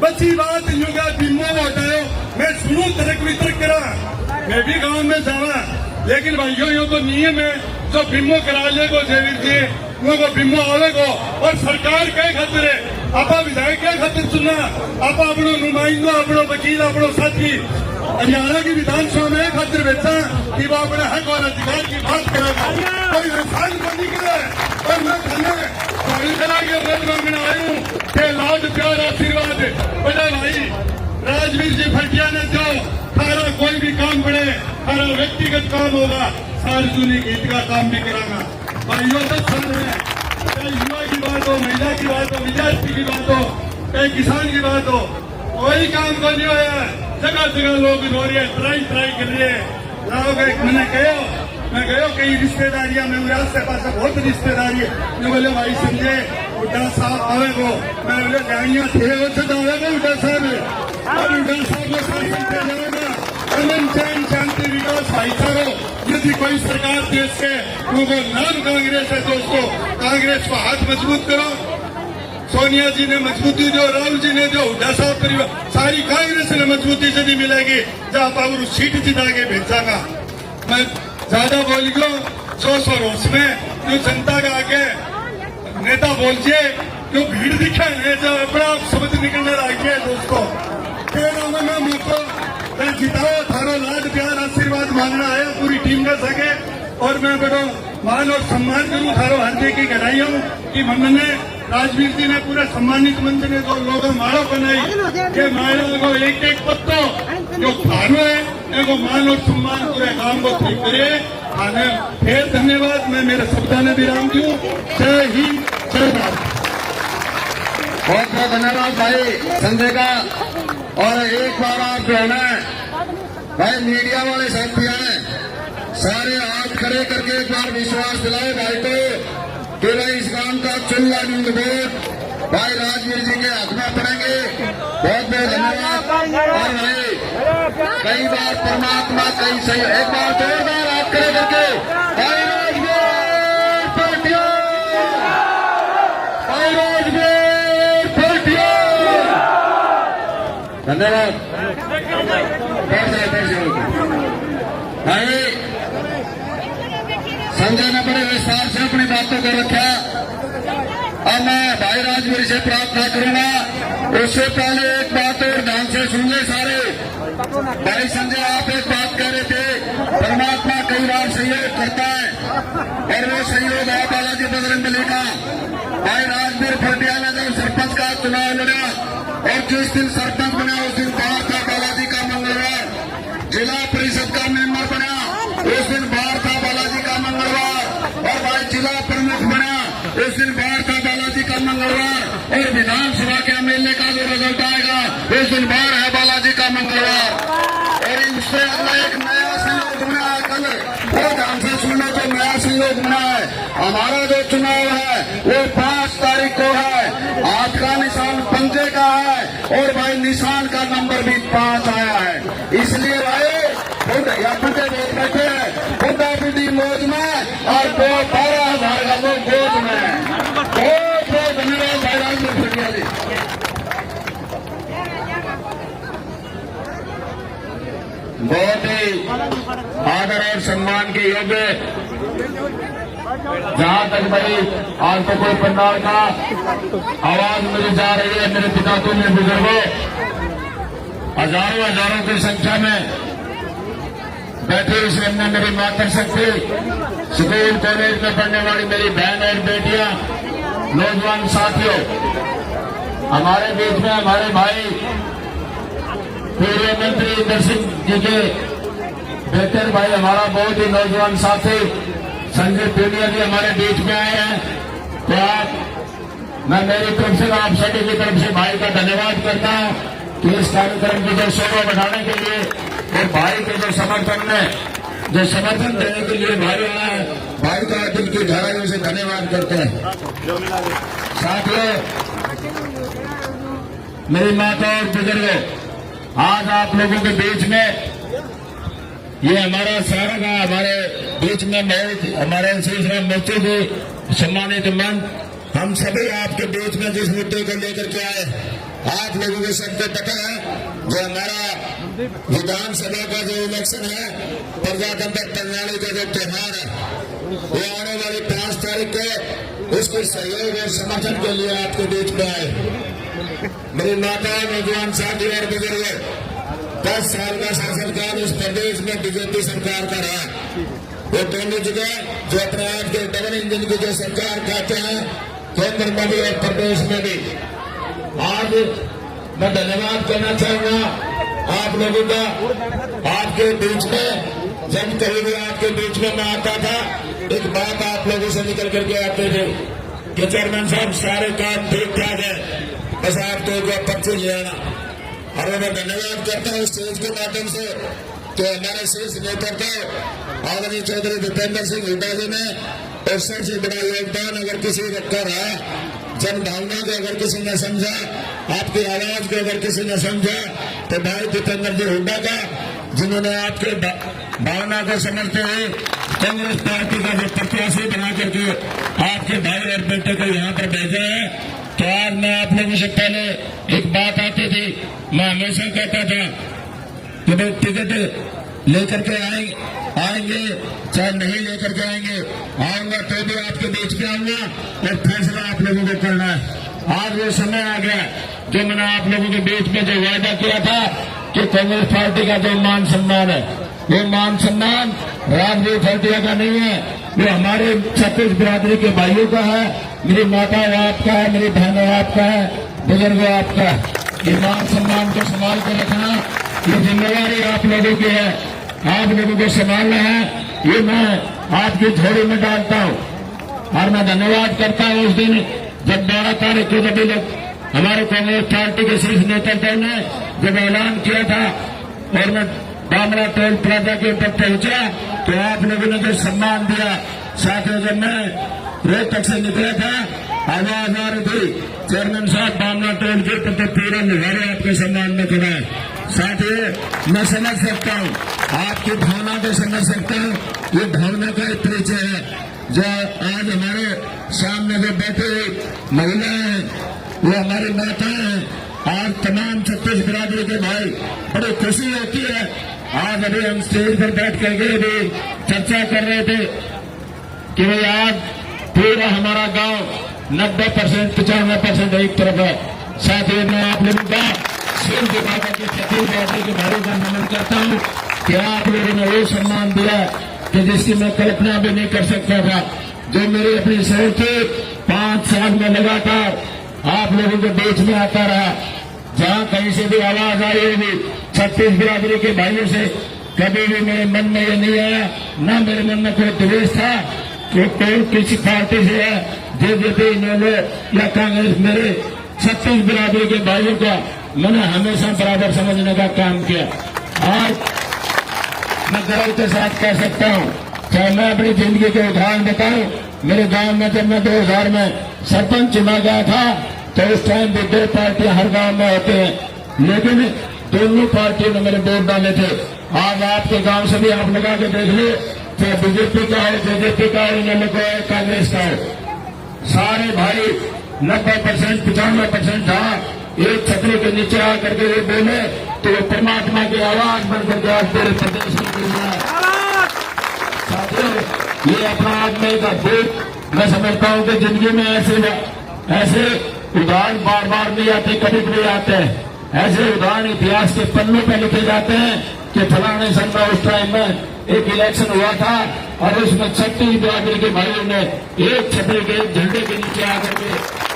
बची बात युगा बिम्बो हटाओ, मैं सुनू तरक वितरक करा, मैं भी गांव में जावा, लेकिन भाइयों यो तो नियम है जो बिम्बो करा ले को जेविर जी को बिम्बो आवे को। और सरकार कई खातिर है, आपा विधायक के खातिर चुना, आपा अपनो नुमाइंदा, अपनो वकील, अपनो साथी हरियाणा की विधानसभा में खातिर बेचा कि वो अपने हक और अधिकार की बात करेगा, कोई इंसान को नहीं करे। और मैं धन्य करा के वोट मांगने आई हूँ कि लाड प्यार आशीर्वाद बड़ा भाई राजवीर जी फटिया ने जो सारा कोई भी काम पड़े, सारा व्यक्तिगत काम होगा, सार्वजनिक हित का काम भी करागा। भाइयों तो सुन रहे हैं, चाहे युवा की बात हो, महिला की बात हो, विद्यार्थी की बात हो, चाहे किसान की बात हो, कोई काम को नहीं होया। जगह जगह लोग रो रहे हैं, ट्राई कर रहे हैं। लोग मैंने मैं गयो कई रिश्तेदारियां में मेरे आस पास बहुत रिश्तेदारी है। मैं बोले भाई संजय उड्डा साहब आवे को, मैं बोले गाड़ियां थे वो तो आवेगा उड्डा साहब, और उड्डा साहब को शासन पे जाएगा। अमन चैन शांति विकास भाईचारा यदि कोई सरकार देश के उनको नाम कांग्रेस है दोस्तों, कांग्रेस को हाथ मजबूत करो। सोनिया जी ने मजबूती दो, राहुल जी ने जो हुड्डा साहब परिवार, सारी कांग्रेस ने मजबूती से नहीं मिलेगी जहाँ पावर सीट जिता के भेजागा। मैं ज्यादा बोल गयो जोश और होश में, जो जनता का आगे नेता बोलिए, जो भीड़ दिखा है, जो अपना आप समझ निकलने लगे दोस्तों। मैं मुझको जिताओ, थारो लाड प्यार आशीर्वाद मांगना आया पूरी टीम का सके, और मैं बड़ो मान और सम्मान करूं थारो हर की गढ़ाई हूँ कि हमने राजवीर जी ने पूरे सम्मानित मंच ने जो लोग माला बनाई कि माला को एक एक पत्तो जो थारो है एगो मान और सम्मान पूरे काम को ठीक करे। आने फिर धन्यवाद, मैं मेरे शब्दा ने विराम दूं। जय हिंद, जय भारत। बहुत बहुत धन्यवाद भाई संजय का। और एक बार आप जो है ना भाई मीडिया वाले साथी हैं, सारे हाथ खड़े करके एक बार विश्वास दिलाए भाई को कि भाई इस काम का चुल्ला नींद वोट भाई राजवीर जी के हाथ में पड़ेंगे। बहुत बहुत धन्यवाद। और भाई कई बार परमात्मा कई सही, एक बार जोरदार हाथ खड़े करके भाई राजवीर फटिया, भाई राजवीर फटिया। धन्यवाद। भाई संजय ने बड़े विस्तार से अपनी बातों को रखा। अब मैं भाई राजवीर से प्रार्थना करूंगा, उससे पहले एक बात और ध्यान से सुन ले सारे। भाई संजय आप एक बात कह रहे थे, परमात्मा कई बार सहयोग करता है और वो सहयोग है बालाजी बजरंग बली का। भाई राजवीर फटिया ने जब सरपंच का चुनाव लड़ा और जिस दिन सरपंच बना उस दिन बाहर था बालाजी का मंगलवार, जिला परिषद का मेंबर बना उस दिन बाहर था बालाजी का मंगलवार, और भाई जिला प्रमुख बना उस दिन बाहर था बालाजी का मंगलवार, और विधानसभा के एमएलए का जो रिजल्ट आएगा उस दिन बाहर है बालाजी का मंगलवार। और इससे अगला एक नया संयोग बना है कल, वो ध्यान से सुनना, जो नया संयोग बना है हमारा जो चुनाव है वो 5 तारीख को है। हाथ का निशान पंजे का है और भाई निशान का नंबर भी 5 आया है। इसलिए भाई खुद अपने देख बैठे खुदा बुद्धि मौज में और 12,000 का लोग गोद में। बहुत बहुत धन्यवाद भाई रामदेव फटिया जी। बहुत ही आदर और सम्मान के योग्य जहां तक भाई आज तो कोई पंडाल का आवाज मुझे जा रही है, मेरे पिता तो मेरे बुजुर्गों हजारों हजारों की संख्या में बैठे हुए सामने मेरी मातृशक्ति स्कूल कॉलेज में पढ़ने वाली मेरी बहन और बेटियां, नौजवान साथियों, हमारे बीच में हमारे भाई पूर्व मंत्री इंदर सिंह जी के बेहतर भाई हमारा बहुत ही नौजवान साथी संजय पीडिया जी हमारे बीच में आए हैं। तो आप मैं मेरी तरफ से आप सभी की तरफ से भाई का धन्यवाद करता हूं कि इस कार्यक्रम की जो शोभा बढ़ाने के लिए और भाई के जो समर्थन देने के लिए भाई आया है, भाई का दिल की गहराइयों से धन्यवाद करते हैं। साथियों, मेरी माता और बुजुर्गों, आज आप लोगों के बीच में ये हमारा सारा का हमारे बीच में हमारे श्रीराम मोर्चे के सम्मानित मंच, हम सभी आपके बीच में जिस मुद्दे को लेकर के आए, आप लोगों को सबको पता है जो हमारा विधानसभा का जो इलेक्शन है, प्रजातंत्र प्रणाली का जो त्योहार है, वो आने वाली 5 तारीख को उसके सहयोग और समर्थन के लिए आपके बीच में आए। मेरी माता नौजवान साथी और बुजुर्ग, 10 साल का शासनकाल इस प्रदेश में बीजेपी सरकार का रहा। वो दोनों जगह जो अपने आप के डबल इंजन की जो सरकार कहते हैं, केंद्र में भी और प्रदेश में भी। आज मैं धन्यवाद करना चाहूंगा आप लोगों का। आपके बीच में जब कभी भी आपके बीच में मैं आता था, एक बात आप लोगों से निकल करके आते थे कि चेयरमैन साहब सारे काम ठीक ठाक है, बस आप तो पर्ची ले आना। और मैं धन्यवाद करता हूँ स्टेज के माध्यम से कि हमारे शीर्ष नेतृत्व आदरणीय चौधरी भूपेंद्र सिंह हुड्डा जी ने और सबसे बड़ा योगदान अगर किसी रखा रहा, जन भावना को अगर किसी ने समझा, आपकी आवाज को अगर किसी ने समझा, तो भाई भूपेंद्र जी हुड्डा का, जिन्होंने आपके भावना को समझते हुए कांग्रेस पार्टी का जो प्रत्याशी बना करके आपके भाई और बेटे को यहाँ पर भेजा है। तो आज मैं आप लोगों से पहले एक बात आती थी, मैं हमेशा कहता था कि भाई टिकट लेकर के आएंगे चाहे नहीं लेकर के आऊंगा तो भी आपके बीच में आऊंगा और फैसला आप लोगों को करना है। आज वो समय आ गया जो मैंने आप लोगों के बीच में जो वायदा किया था कि कांग्रेस पार्टी का जो मान सम्मान है, ये मान सम्मान राजवीर फटिया का नहीं है, ये हमारे छत्तीस बिरादरी के भाइयों का है। मेरी माता आपका है, मेरी बहनों आपका है, बुजुर्गों आपका है। ये मान सम्मान को संभाल कर रखना, ये जिम्मेवारी आप लोगों की है, आप लोगों को संभालना है। ये मैं आपकी झोली में डालता हूँ और मैं धन्यवाद करता हूँ उस दिन जब 12 तारीख को जब लोग हमारे कांग्रेस पार्टी के शीर्ष नेतृत्व ने जब ऐलान किया था और मैं बामरा टोल प्लाजा के ऊपर पहुंचा, तो आप लोगों ने जो सम्मान दिया। साथियों, जब मैं रोहतक से निकला था, आवाज आ रही थी चेयरमैन साहब बामरा टोल के ऊपर तो पूरा निवारे आपके सम्मान में खड़ा है। साथियों, मैं समझ सकता हूँ, आपकी भावना को समझ सकता हूँ, ये भावना का एक परिचय है। जो आज हमारे सामने जो बैठे हुए महिलाएं हैं, वो हमारी माताएं हैं, आज तमाम छत्तीस बिरादरी के भाई, बड़ी खुशी होती है। आज अभी हम स्टेज पर बैठ करके भी चर्चा कर रहे थे कि भाई आज पूरा हमारा गांव 90% 95% एक तरफ है। साथ ही मैं आप लोगों का सिर दिखाकर के छत्तीस बिरादरी के भाई का नमन करता हूँ कि आप लोगों ने वो सम्मान दिया कि जिसकी मैं कल्पना भी नहीं कर सकता था। जो मेरी अपनी सोच थी, 5 साल में लगातार आप लोगों के बीच में आता रहा। जहां कहीं से भी आवाज आई होगी छत्तीस बिरादरी के भाइयों से, कभी भी मेरे मन में ये नहीं आया, न मेरे मन में कोई द्वेष था कि कोई किसी पार्टी से है, जेजेपी नेलो या कांग्रेस। मेरे छत्तीस बिरादरी के भाइयों का मैंने हमेशा बराबर समझने का काम किया। आज मैं गर्व के साथ कह सकता हूँ, चाहे मैं अपनी जिंदगी के उदाहरण बताऊं, मेरे गांव में जब मैं 2000 में सरपंच चुना गया था, तो उस टाइम भी 2 पार्टियां हर गांव में होते हैं, लेकिन दोनों पार्टियों ने मेरे वोट डाले थे। आज आपके गांव से भी आप लगा के देख लो, चाहे बीजेपी का हो, जेजेपी का हो, इन्होंने कांग्रेस का हो, सारे भाई 90% 95% था। एक छतरी के नीचे आकर के ये बोले तो वो परमात्मा की आवाज बनकर के आज पूरे प्रदेश में गिर रहा है। साथियों, ये अपना आदमी का दुख मैं समझता हूं कि जिंदगी में ऐसे उदाहरण बार बार नहीं आते, कभी कभी आते हैं। ऐसे उदाहरण इतिहास के पन्नों पर लिखे जाते हैं कि फलाने सन में उस टाइम में एक इलेक्शन हुआ था और उसमें 36 बिरादरी के भाइयों ने एक छतरी के झंडे के नीचे आकर के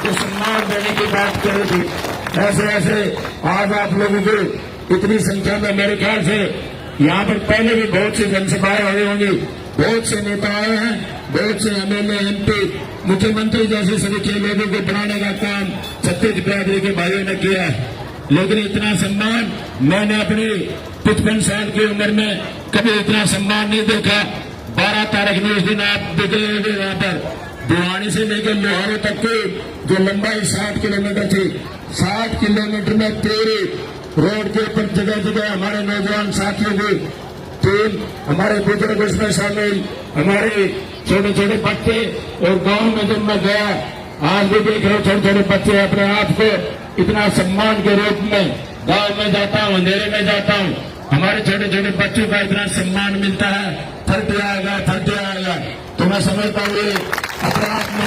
जो सम्मान देने की बात कर रही थी। ऐसे आज आप लोगों को इतनी संख्या में मेरे ख्याल से यहाँ पर पहले भी बहुत सी जनसभाएं हुई होंगी, बहुत से नेता आए हैं, बहुत से एमएलए, एमपी, मुख्यमंत्री जैसे सभी लोगों को बनाने का काम 36 बिरादरी के भाइयों ने किया है। लेकिन इतना सम्मान मैंने अपनी 55 साल की उम्र में कभी इतना सम्मान नहीं देखा। 12 तारीख में उस दिन आप देख रहे होंगे वहां पर भिवानी से लेकर लोहारू तक की जो लंबाई 60 किलोमीटर थी, 60 किलोमीटर में पूरी रोड के ऊपर जगह जगह हमारे नौजवान साथियों की टीम, हमारे बुजुर्ग उसमें शामिल, हमारे छोटे छोटे बच्चे। और गांव में जब मैं गया, आज भी देख रहे छोटे छोटे बच्चे अपने आप को इतना सम्मान के रूप में गांव में जाता हूं, अंधेरे में जाता हूं, हमारे छोटे छोटे बच्चों का इतना सम्मान मिलता है। फर्क आएगा। तो मैं समझता हूँ ये अपने आप में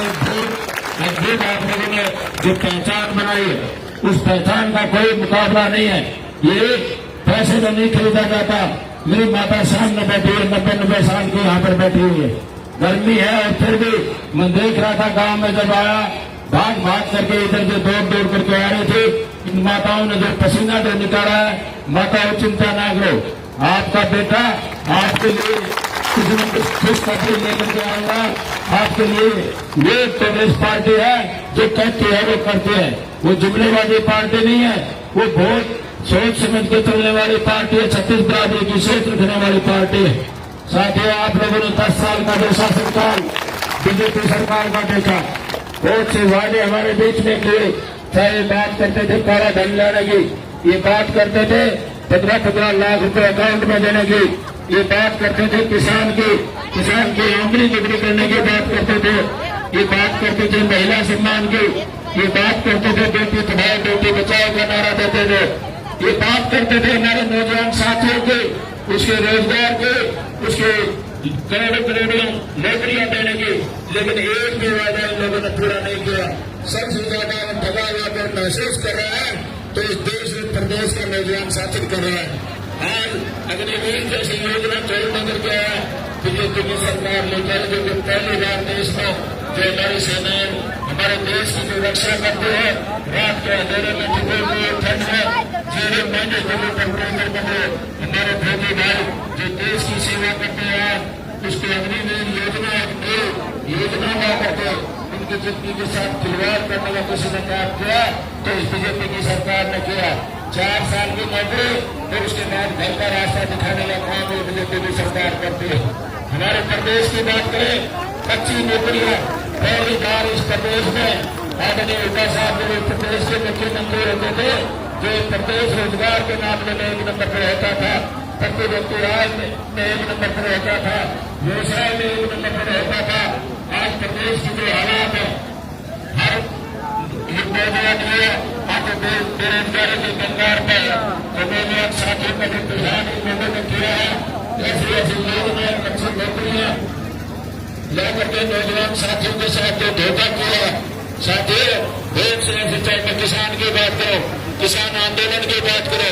अद्भुत आप लोगों ने जो पहचान बनाई है, उस पहचान का कोई मुकाबला नहीं है। ये पैसे से नहीं खरीदा जाता। मेरी माता सामने बैठी है, 90 साल की यहाँ पर बैठी हुई है, गर्मी है और फिर भी मैं देख रहा था गांव में जब आया, भाग करके इधर से दौड़ करके आ रहे थे। इन माताओं ने जो पसीना जो निकाला है, माताओं चिंता ना करो, आपका बेटा आपके लिए किसी न कुछ खुशखबरी लेकर के आऊंगा। आपके लिए ये कांग्रेस पार्टी है जो कहती है वो करती है, वो जुमलेबाजी पार्टी नहीं है, वो बहुत सोच समझ के चलने वाली पार्टी है, 36 बिरादरी की सोच रखने वाली पार्टी है। साथियों, आप लोगों ने 10 साल का जो शासनकाल बीजेपी सरकार का देखा, बहुत से वादे हमारे बीच में किए, चाहे बात करते थे काला धन लेने की, ये बात करते थे 15-15 लाख रुपए अकाउंट में देने की, ये बात करते थे किसान की आमदनी दुगनी करने की बात करते थे, ये बात करते थे महिला सम्मान की, ये बात करते थे बेटी पढ़ाओ बेटी बचाओ का नारा देते थे, ये बात करते थे हमारे नौजवान साथियों के, उसके रोजगार के, उसके करोड़ों नौकरियां देने की। लेकिन एक भी वादा इन लोगों ने पूरा नहीं किया। सबसे ज्यादा ठगा हुआ कर महसूस कर रहा है तो इस देश और प्रदेश का नौजवान शासित कर रहा है। आज अग्निवीर जैसी योजना चालू नगर के आया, बीजेपी की सरकार लेकर जो पहली बार देश में जो हमारी सेनाएं हमारे देश की जो रक्षा करते हैं, रात के अंधेरे में ठंड में 0 महीने टेम्परेचर बने हमारे फौजी भाई जो देश की सेवा करते हैं, उसके अग्निवीर योजना ला करके उनकी जिंदगी के साथ खिलवाड़ करने का किसी ने काम किया तो इस बीजेपी की सरकार ने किया। 4 साल की नौकरी फिर उसके बाद घर का रास्ता दिखाने का काम ये बीजेपी की सरकार करती है। हमारे प्रदेश की बात करें, कच्ची नौकरियां पहली बार इस प्रदेश में आदरणीय उदा साहब जो प्रदेश के मुख्यमंत्री होते थे, जो प्रदेश रोजगार के मामले में 1 नंबर पर होता था, प्रति व्यक्ति राज में 1 नंबर पर होता था, व्यवसाय में 1 नंबर पर होता था। आज प्रदेश की जो हालात है, हर नौजवान ये आज बेरोजगारी के कंगार पर नौजवान साथियों का जो प्रधान इन लोगों ने किया है, ऐसी योजनाएं कच्ची नौकरियां लेकर के नौजवान साथियों के साथ जो धोखा किया, साथियों बहुत से ऐसे, चाहे किसान की बात करो, किसान आंदोलन की बात करो,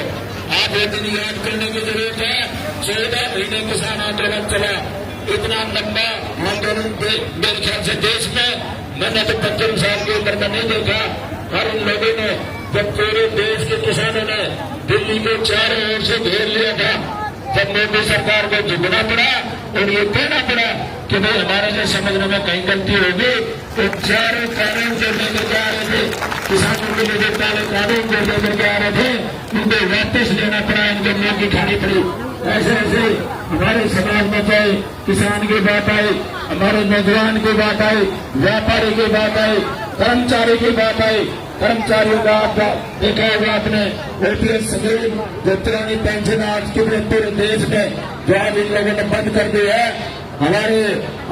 आज ये दिन याद करने की जरूरत है। 14 महीने किसान आंदोलन चला, इतना लंबा आंदोलन मेरे ख्याल से देश में मैंने तो 55 साल की उम्र में नहीं देखा। और उन लोगों ने जब पूरे देश के किसानों ने दिल्ली को चारों ओर से घेर लिया था, जब मोदी सरकार को झुकना पड़ा और ये कहना पड़ा कि भाई हमारे से समझने में कहीं गलती होगी, तो चारों कानून जो लेकर के आ रहे थे, किसानों के लिए काले कानून जो लेकर के आ रहे थे, उनको वापस लेना पड़ा, इनको नौकरी खानी पड़ी। ऐसे हमारे समाज में चाहे किसान की बात आई, हमारे नौजवान की बात आई, व्यापारी की बात आई, कर्मचारी की बात आई, कर्मचारियों का आपका देखा होगा आपने ओपीएस स्कीम जो पुरानी पेंशन आज के पूरे देश में जो आज इन लोगों ने बंद कर दी है। हमारे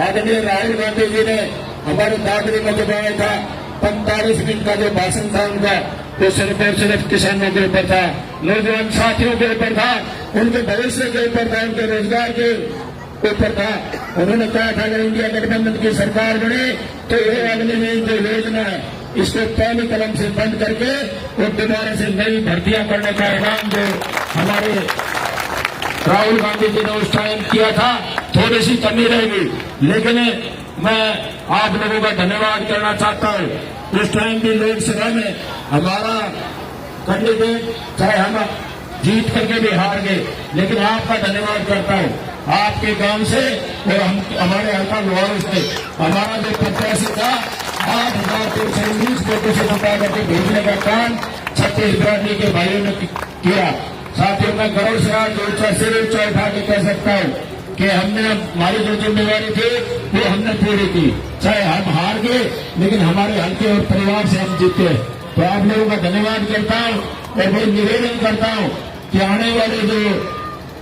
आदरणीय राहुल गांधी जी ने हमारे दादरी में जब आया था 45 मिनट का जो भाषण था उनका, वो सिर्फ और सिर्फ किसानों के ऊपर था, नौजवान साथियों के ऊपर था, उनके भविष्य के ऊपर था, उनके रोजगार के ऊपर था। उन्होंने कहा था अगर इंडिया गठबंधन की सरकार बने तो ये अग्निवीर जो योजना है इसको पहली कलम से बंद करके वो दोबारा से नई भर्तियां करने का ऐलान जो हमारे राहुल गांधी जी ने उस टाइम किया था, थोड़ी सी कमी रहेगी, लेकिन मैं आप लोगों का धन्यवाद करना चाहता हूं। उस टाइम भी लोकसभा में हमारा कैंडिडेट चाहे हम जीत करके भी हार गए, लेकिन आपका धन्यवाद करता हूं। आपके गांव से और हमारे हल्का लोहारू से हमारा जो प्रत्याशी था 8,319 वोटों से जिता करके भेजने का काम छत्तीसगढ़ के भाइयों ने किया। साथियों मैं गर्व से आज ऊंचा सिर ऊंचा उठा के कह सकता हूं कि हमने हमारी जो जिम्मेवारी थी वो हमने पूरी की। चाहे हम हार गए लेकिन हमारे हल्के और परिवार से हम जीते। तो आप लोगों का धन्यवाद करता हूं और मैं निवेदन करता हूं कि आने वाले जो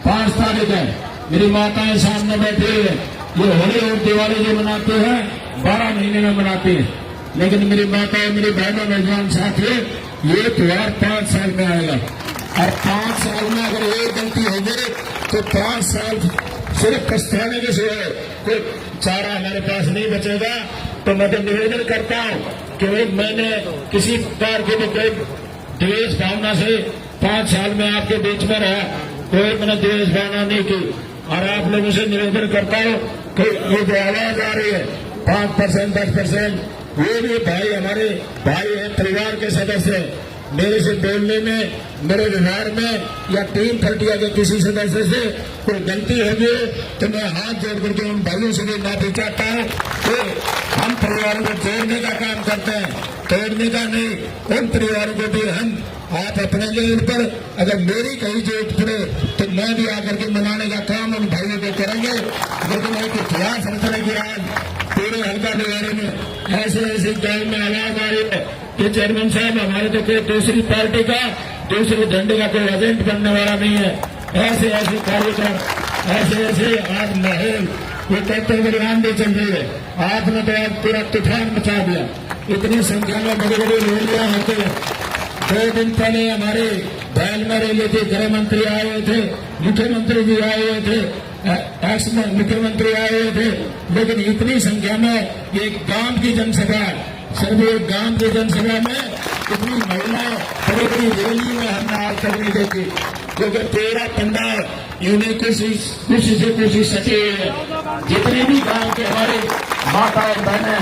5 तारीख है मेरी माताएं सामने बैठी हुई है, ये होली और दिवाली जो मनाते हैं 12 महीने में मनाते हैं, लेकिन मेरी माताएं मेरी बहनों नौजवान साथियों ये त्योहार 5 साल में आएगा और 5 साल में अगर ये गलती हो गई तो 5 साल सिर्फ पछताने के सिवाय कोई चारा हमारे पास नहीं बचेगा। तो मैं तो निवेदन करता हूं कि मैंने किसी प्रकार की भी कोई द्वेष भावना से 5 साल में आपके बीच में रहा, कोई मैंने द्वेष भावना नहीं की। और आप लोगों से निवेदन करता हूं कि ये जो आवाज आ रही है 5%, 10%, ये भी भाई हमारे भाई हैं, परिवार के सदस्य हैं। मेरे से बोलने में, मेरे व्यवहार में या टीम फटिया के किसी सदस्य से कोई गलती होगी तो मैं हाथ जोड़ करके उन भाइयों से भी माफी चाहता हूं कि हम परिवारों को जोड़ने का काम करते हैं, तोड़ने का नहीं। उन परिवारों को भी हम आप अपने लेवल पर अगर मेरी कहीं जरूरत पड़े तो मैं भी आकर के मनाने का काम उन भाइयों को करेंगे। लेकिन एक इतिहास रचने की आज पूरे हल्का निवारे में ऐसे गांव में आवाज आ रही है कि चेयरमैन साहब हमारे तो कोई दूसरी पार्टी का दूसरे झंडे का कोई एजेंट बनने वाला नहीं है। ऐसे कार्यक्रम ऐसे आज माहौल ये कहते हुए आंधी चल रही है, आपने तो आज पूरा तूफान मचा दिया। इतनी संख्या में बड़ी बड़ी रैलियां होती है। 2 दिन पहले हमारे बैल में रैली थी, गृह मंत्री आए हुए थे, मुख्यमंत्री जी आए हुए थे, एक्स मुख्यमंत्री आए हुए थे, लेकिन इतनी संख्या में एक गांव की जनसभा, सिर्फ एक गांव की जनसभा में इतनी महिलाएं बड़ी बड़ी रैली में हमने आज तक नहीं देखी, क्योंकि पूरा पंडाल यूनिक खुशी से खुशी सची हुई है। जितने भी गांव के हमारे माता और बहने,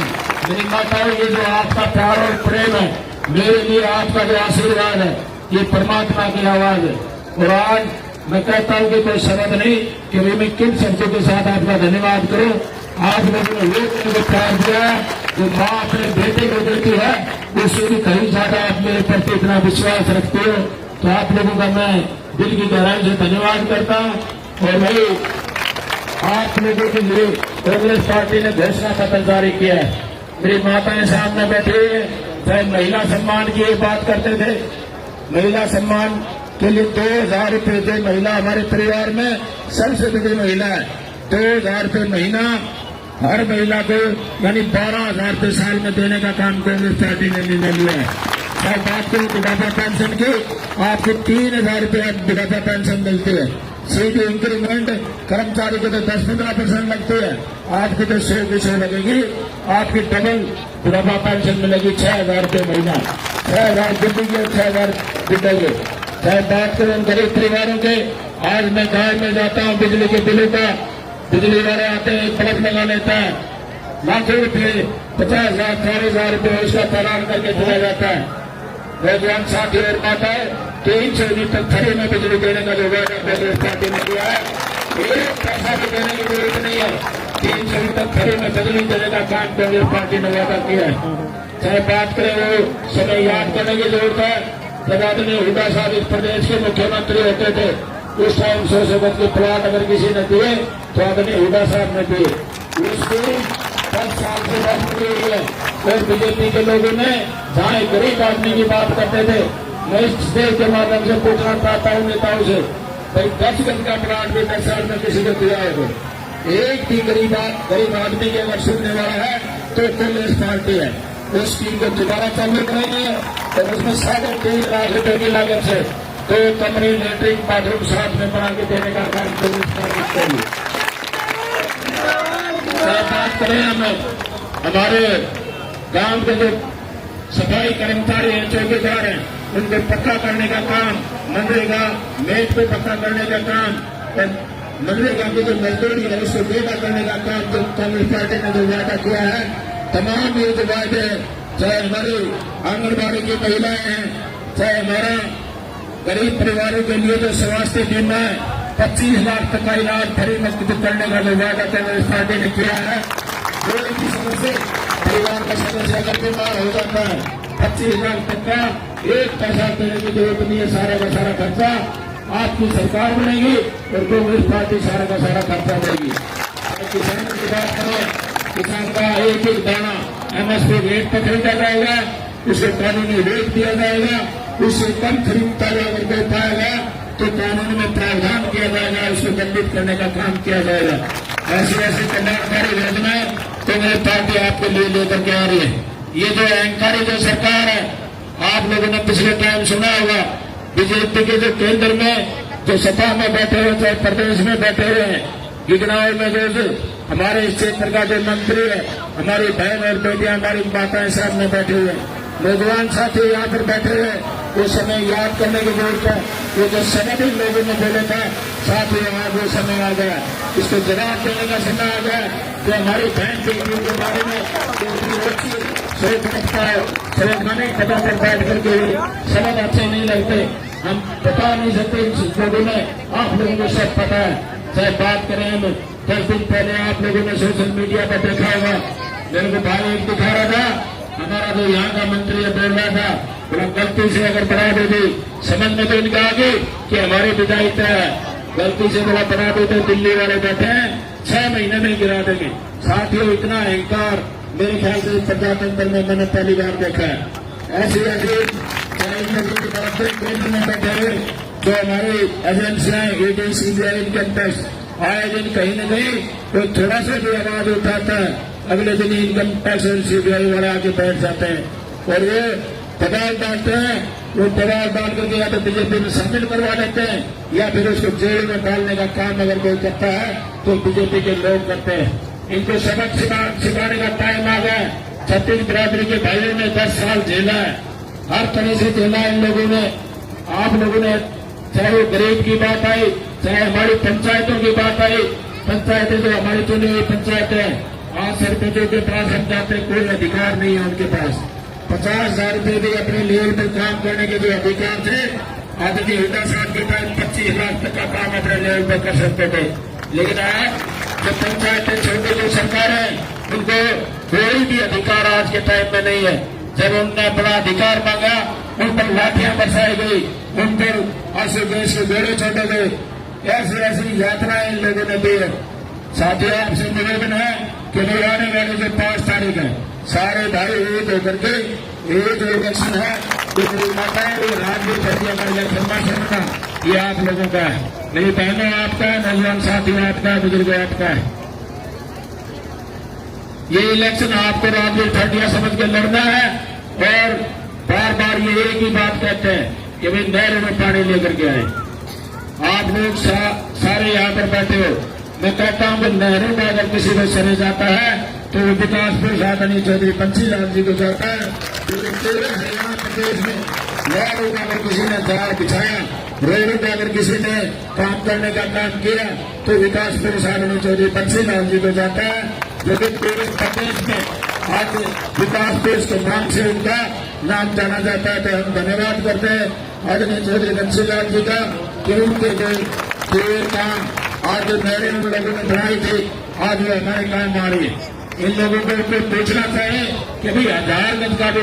मेरी माताओं, ये जो आपका प्यार और प्रेम है, मेरे लिए आपका जो आशीर्वाद है, ये परमात्मा की आवाज है। और आज मैं कहता हूं कि कोई शब्द नहीं कि मैं किन शब्दों के साथ आपका धन्यवाद करूं। आप लोगों ने वो मुझे प्यार दिया है, जो माँ अपने बेटे को देती है उससे भी कहीं ज्यादा आप मेरे प्रति इतना विश्वास रखते हो। तो आप लोगों का मैं दिल की गहराई से धन्यवाद करता हूं। और भाई आप लोगों के लिए कांग्रेस पार्टी ने घोषणा पत्र जारी किया है। मेरी माताएं सामने बैठी हुई है, चाहे महिला सम्मान की ये बात करते थे, महिला सम्मान के लिए 2,000 रुपये जो महिला हमारे परिवार में सबसे बड़ी महिला है, 2,000 रुपये महीना हर महिला को, यानी 12,000 रुपये साल में देने का काम कांग्रेस पार्टी ने निर्णय लिया है। चाहे बात करें बुढ़ापा पेंशन की, आपको 3,000 रुपये बुढ़ापा पेंशन मिलती है। सीधी इंक्रीमेंट कर्मचारी को तो 10-15% लगती है, आपकी तो 100 लगेगी। आपकी डबल बुढ़ापा पेंशन मिलेगी 6,000 रुपये महीना, 6,000 जिंदगी और 6,000 जिंदगी। चाहे बात करें गरीब परिवारों के, आज मैं गांव में जाता हूं, बिजली के बिलों का, बिजली वाले आते हैं, बल्ब लगा लेता है, लाखों रुपये, 50,000 40,000 रुपये उसका चालान करके चला जाता है। नौजवान साथी और माताएं 300 यूनिट तक फ्री में बिजली देने का जो वादा कांग्रेस पार्टी ने किया है, एक पैसा भी देने की जरूरत नहीं है। 300 यूनिट तक फ्री में बिजली देने का काम कांग्रेस पार्टी ने वादा किया है। चाहे बात करें, वो समय याद करने की जरूरत है जब आदमी हुड्डा साहब इस प्रदेश के मुख्यमंत्री होते थे, उस टाइम 100 गज के प्लाट अगर किसी ने दिए तो आदमी हुड्डा साहब ने दिए। उसकी 10 साल से बैठ रही है। और बीजेपी के लोगों ने जहाँ गरीब आदमी की बात करते थे, मैं इस स्टेज के माध्यम से पूछना चाहता हूँ नेताओं से, भाई 10 गज का प्लाट भी 10 साल में किसी को दिया है? एक भी गरीब आदमी के अगर सुनने वाला है तो कांग्रेस पार्टी है। उस स्कीम को दोबारा चालू करेंगे और उसमें 3.5 लाख रुपए की लागत से 2 कमरे लेटरिन बाथरूम साथ में बना के देने का कार्य कांग्रेस पार्टी करेगी। बात करें हम हमारे गांव के जो सफाई कर्मचारी हैं, चौकीदार हैं, उनको पक्का करने का काम, मनरेगा मेज पे पक्का करने का काम, मनरेगा की जो मजदूरी है उसको बेटा करने का काम जो कांग्रेस पार्टी ने जो वादा किया है, तमाम ये जो वादे, चाहे हमारी आंगनबाड़ी की महिलाएं हैं, चाहे हमारा गरीब परिवारों के लिए जो स्वास्थ्य बीमा है, 25 लाख तक का इलाज फ्री मुफ्त करने का जो वादा कांग्रेस पार्टी ने किया है। कोई भी सदस्य परिवार का सदस्य अगर बीमार हो जाता है, 25 लाख तक का एक पैसा देने की जरूरत नहीं है, सारा का सारा खर्चा आपकी सरकार बनेगी और कांग्रेस पार्टी सारा का सारा खर्चा देगी। किसानों की बात करें, किसान का एक दाना MSP रेट पर खरीदा जाएगा, उसे कानूनी रेट दिया जाएगा, उससे कम खरीदता अगर कोई पाएगा तो कानून में प्रावधान किया जाएगा, उसको दंडित करने का काम किया जाएगा। ऐसी ऐसी कल्याणकारी योजनाएं कांग्रेस पार्टी आपके लिए लेकर के आ रही है। ये जो अहंकारी जो सरकार है, आप लोगों ने पिछले टाइम सुना होगा, बीजेपी के जो केंद्र में जो सभा में बैठे हुए, चाहे प्रदेश में बैठे हुए हैं, गिगनाव में जो हमारे इस क्षेत्र का जो मंत्री है, हमारी बहन और बेटियां, हमारी माताएं सामने बैठे हुए, नौजवान साथी यहाँ पर बैठे हुए, वो समय याद करने की जरूरत है। वो जो समय भी लोगों ने बोला था, साथ ही आज वो समय आ गया, इसको जवाब देने का समय आ गया कि हमारी बहन बेटियों के बारे में सोच रखता है, समझाने पता पर बैठ करके समझ अच्छे नहीं लगते, हम बता नहीं सकते इन लोगों ने, आप लोगों को सब पता है। चाहे बात करें हम 10 दिन पहले आप लोगों ने सोशल मीडिया पर देखा होगा, मेरे को भाई एक दिखा रहा था, हमारा जो यहाँ का मंत्री है बोल रहा था, बोला गलती से अगर बढ़ा दे दी, समझ में तो इनका आ गई कि हमारी विदाई तय है, गलती से बोला बढ़ा दे तो दिल्ली वाले बैठे हैं 6 महीने में गिरा देंगे। साथियों, इतना अहंकार मेरे ख्याल से प्रजातंत्र में मैंने पहली बार देखा है। ऐसी ऐसी केंद्र में बैठे हुए जो हमारी एजेंसियां, ED, CBI, इनकम टैक्स, आए दिन कहीं न कहीं तो थोड़ा सा भी आवाज उठाता है, अगले दिन इनकम टैक्स और CBI वाले आके बैठ जाते हैं और वो दबाव डालते हैं। वो दबाव डाल करके या तो बीजेपी में शामिल करवा लेते हैं या फिर उसको जेल में डालने का काम अगर कोई करता है तो बीजेपी के लोग करते हैं। इनको सबक सिखाने का टाइम आ गया। छत्तीस बिरादरी के भाइयों ने 10 साल झेला है, हर तरह से झेला है इन लोगों ने। आप लोगों ने, चाहे वो गरीब की बात आई, चाहे हमारी पंचायतों की बात आई, पंचायतें जो हमारी चुनी हुई पंचायतें, आज सरपंचों के पास हम जाते कोई अधिकार नहीं है उनके पास। 50,000 रुपये भी अपने लेवल पर काम करने के जो अधिकार थे, आदरणीय हुड्डा साहब के पास 25 लाख तक का काम अपने लेवल पर कर सकते थे। लेकिन आज जो पंचायतें छोटी जो सरकार है, उनको कोई भी अधिकार आज के टाइम में नहीं है। जब उनने बड़ा अधिकार मांगा, उन पर लाठियां बरसाई गई, उन पर आंसू गैस के बेड़े छोड़े गए, ऐसी ऐसी यात्राएं इन लोगों ने दी है। साथियों, आपसे निवेदन है कि आने वाले जो 5 तारीख है, सारे भाई एक होकर के ये जो इलेक्शन है, जो मेरी माता है, वो राज्य प्रक्रिया का इलेक्शन करना, ये आप लोगों का है। मेरी बहनों आपका है, नौजवान साथियों आपका है, बुजुर्गों आपका है। ये इलेक्शन आपको राज्य प्रक्रिया समझ के लड़ना है और बार बार ये एक ही बात कहते हैं कि भाई नहर में पानी लेकर के आए। आप लोग सारे यहाँ पर बैठे हो, मैं कहता हूं कि नहरों में अगर किसी को सरे जाता है तो विकास पुरुष आदरणीय चौधरी बंसीलाल जी को जाता है। पूरे हरियाणा प्रदेश में नहरों का अगर किसी ने जाल बिछाया, रोडों पर अगर किसी ने काम करने का काम किया तो विकास पुरुष आदरणीय चौधरी बंसीलाल जी को जाता है। लेकिन पूरे प्रदेश में आज विकास पुरुष के नाम से उनका नाम जाना जाता है, तो हम धन्यवाद करते हैं आदरणीय चौधरी बंसीलाल जी का कि उनके जो काम आज जो नहरें लोगों ने बनाई थी, आज वो हमारे काम आ रही है। इन लोगों को पूछना चाहिए कि भाई 1000 गज का भी